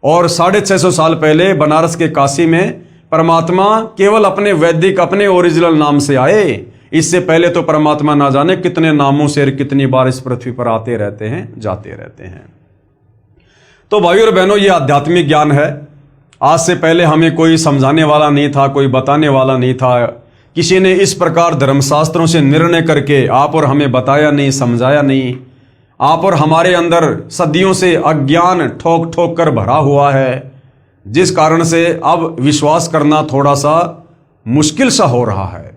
और 650 साल पहले बनारस के काशी में परमात्मा केवल अपने वैदिक, अपने ओरिजिनल नाम से आए। इससे पहले तो परमात्मा ना जाने कितने नामों से और कितनी बार इस पृथ्वी पर आते रहते हैं, जाते रहते हैं। तो भाइयों और बहनों, ये आध्यात्मिक ज्ञान है। आज से पहले हमें कोई समझाने वाला नहीं था, कोई बताने वाला नहीं था। किसी ने इस प्रकार धर्मशास्त्रों से निर्णय करके आप और हमें बताया नहीं, समझाया नहीं। आप और हमारे अंदर सदियों से अज्ञान ठोक ठोक कर भरा हुआ है, जिस कारण से अब विश्वास करना थोड़ा सा मुश्किल सा हो रहा है।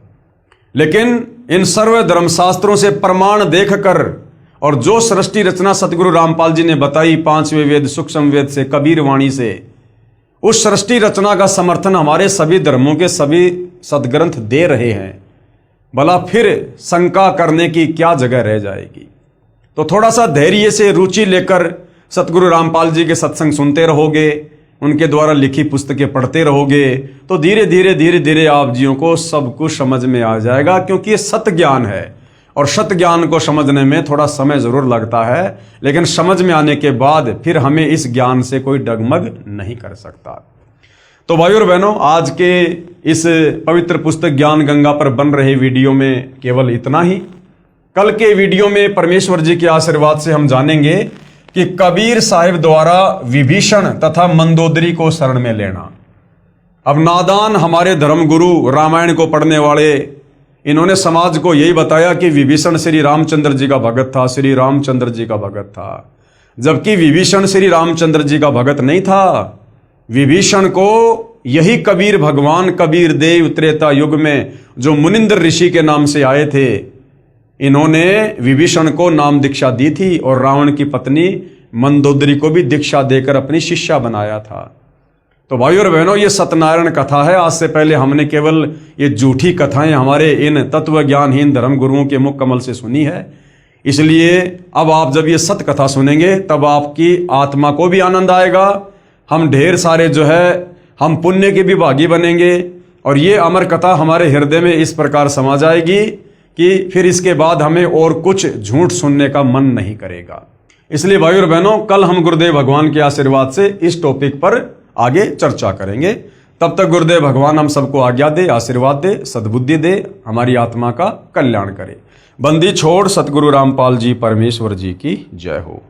लेकिन इन सर्व धर्मशास्त्रों से प्रमाण देखकर और जो सृष्टि रचना सतगुरु रामपाल जी ने बताई 5वें वेद सूक्ष्म वेद से, कबीर वाणी से, उस सृष्टि रचना का समर्थन हमारे सभी धर्मों के सभी सदग्रंथ दे रहे हैं। भला फिर शंका करने की क्या जगह रह जाएगी। तो थोड़ा सा धैर्य से रुचि लेकर सतगुरु रामपाल जी के सत्संग सुनते रहोगे, उनके द्वारा लिखी पुस्तकें पढ़ते रहोगे, तो धीरे धीरे आप जियों को सब कुछ समझ में आ जाएगा। क्योंकि ये सत्य ज्ञान है और सत्य ज्ञान को समझने में थोड़ा समय जरूर लगता है, लेकिन समझ में आने के बाद फिर हमें इस ज्ञान से कोई डगमग नहीं कर सकता। तो भाइयों और बहनों, आज के इस पवित्र पुस्तक ज्ञान गंगा पर बन रहे वीडियो में केवल इतना ही। कल के वीडियो में परमेश्वर जी के आशीर्वाद से हम जानेंगे कि कबीर साहिब द्वारा विभीषण तथा मंदोदरी को शरण में लेना। अब नादान हमारे धर्मगुरु रामायण को पढ़ने वाले, इन्होंने समाज को यही बताया कि विभीषण श्री रामचंद्र जी का भगत था, श्री रामचंद्र जी का भगत था। जबकि विभीषण श्री रामचंद्र जी का भगत नहीं था। विभीषण को यही कबीर भगवान, कबीर देव त्रेता युग में जो मुनिंद्र ऋषि के नाम से आए थे, इन्होंने विभीषण को नाम दीक्षा दी थी और रावण की पत्नी मंदोदरी को भी दीक्षा देकर अपनी शिष्या बनाया था। तो भाइयों और बहनों, ये सत्यनारायण कथा है। आज से पहले हमने केवल ये झूठी कथाएं हमारे इन तत्व ज्ञानहीन धर्म गुरुओं के मुख कमल से सुनी है। इसलिए अब आप जब ये सत्य कथा सुनेंगे तब आपकी आत्मा को भी आनंद आएगा। हम ढेर सारे जो है हम पुण्य के भी भागी बनेंगे और ये अमर कथा हमारे हृदय में इस प्रकार समा जाएगी कि फिर इसके बाद हमें और कुछ झूठ सुनने का मन नहीं करेगा। इसलिए भाइयों और बहनों, कल हम गुरुदेव भगवान के आशीर्वाद से इस टॉपिक पर आगे चर्चा करेंगे। तब तक गुरुदेव भगवान हम सबको आज्ञा दे, आशीर्वाद दे, सद्बुद्धि दे, हमारी आत्मा का कल्याण करे। बंदी छोड़ सतगुरु रामपाल जी परमेश्वर जी की जय हो।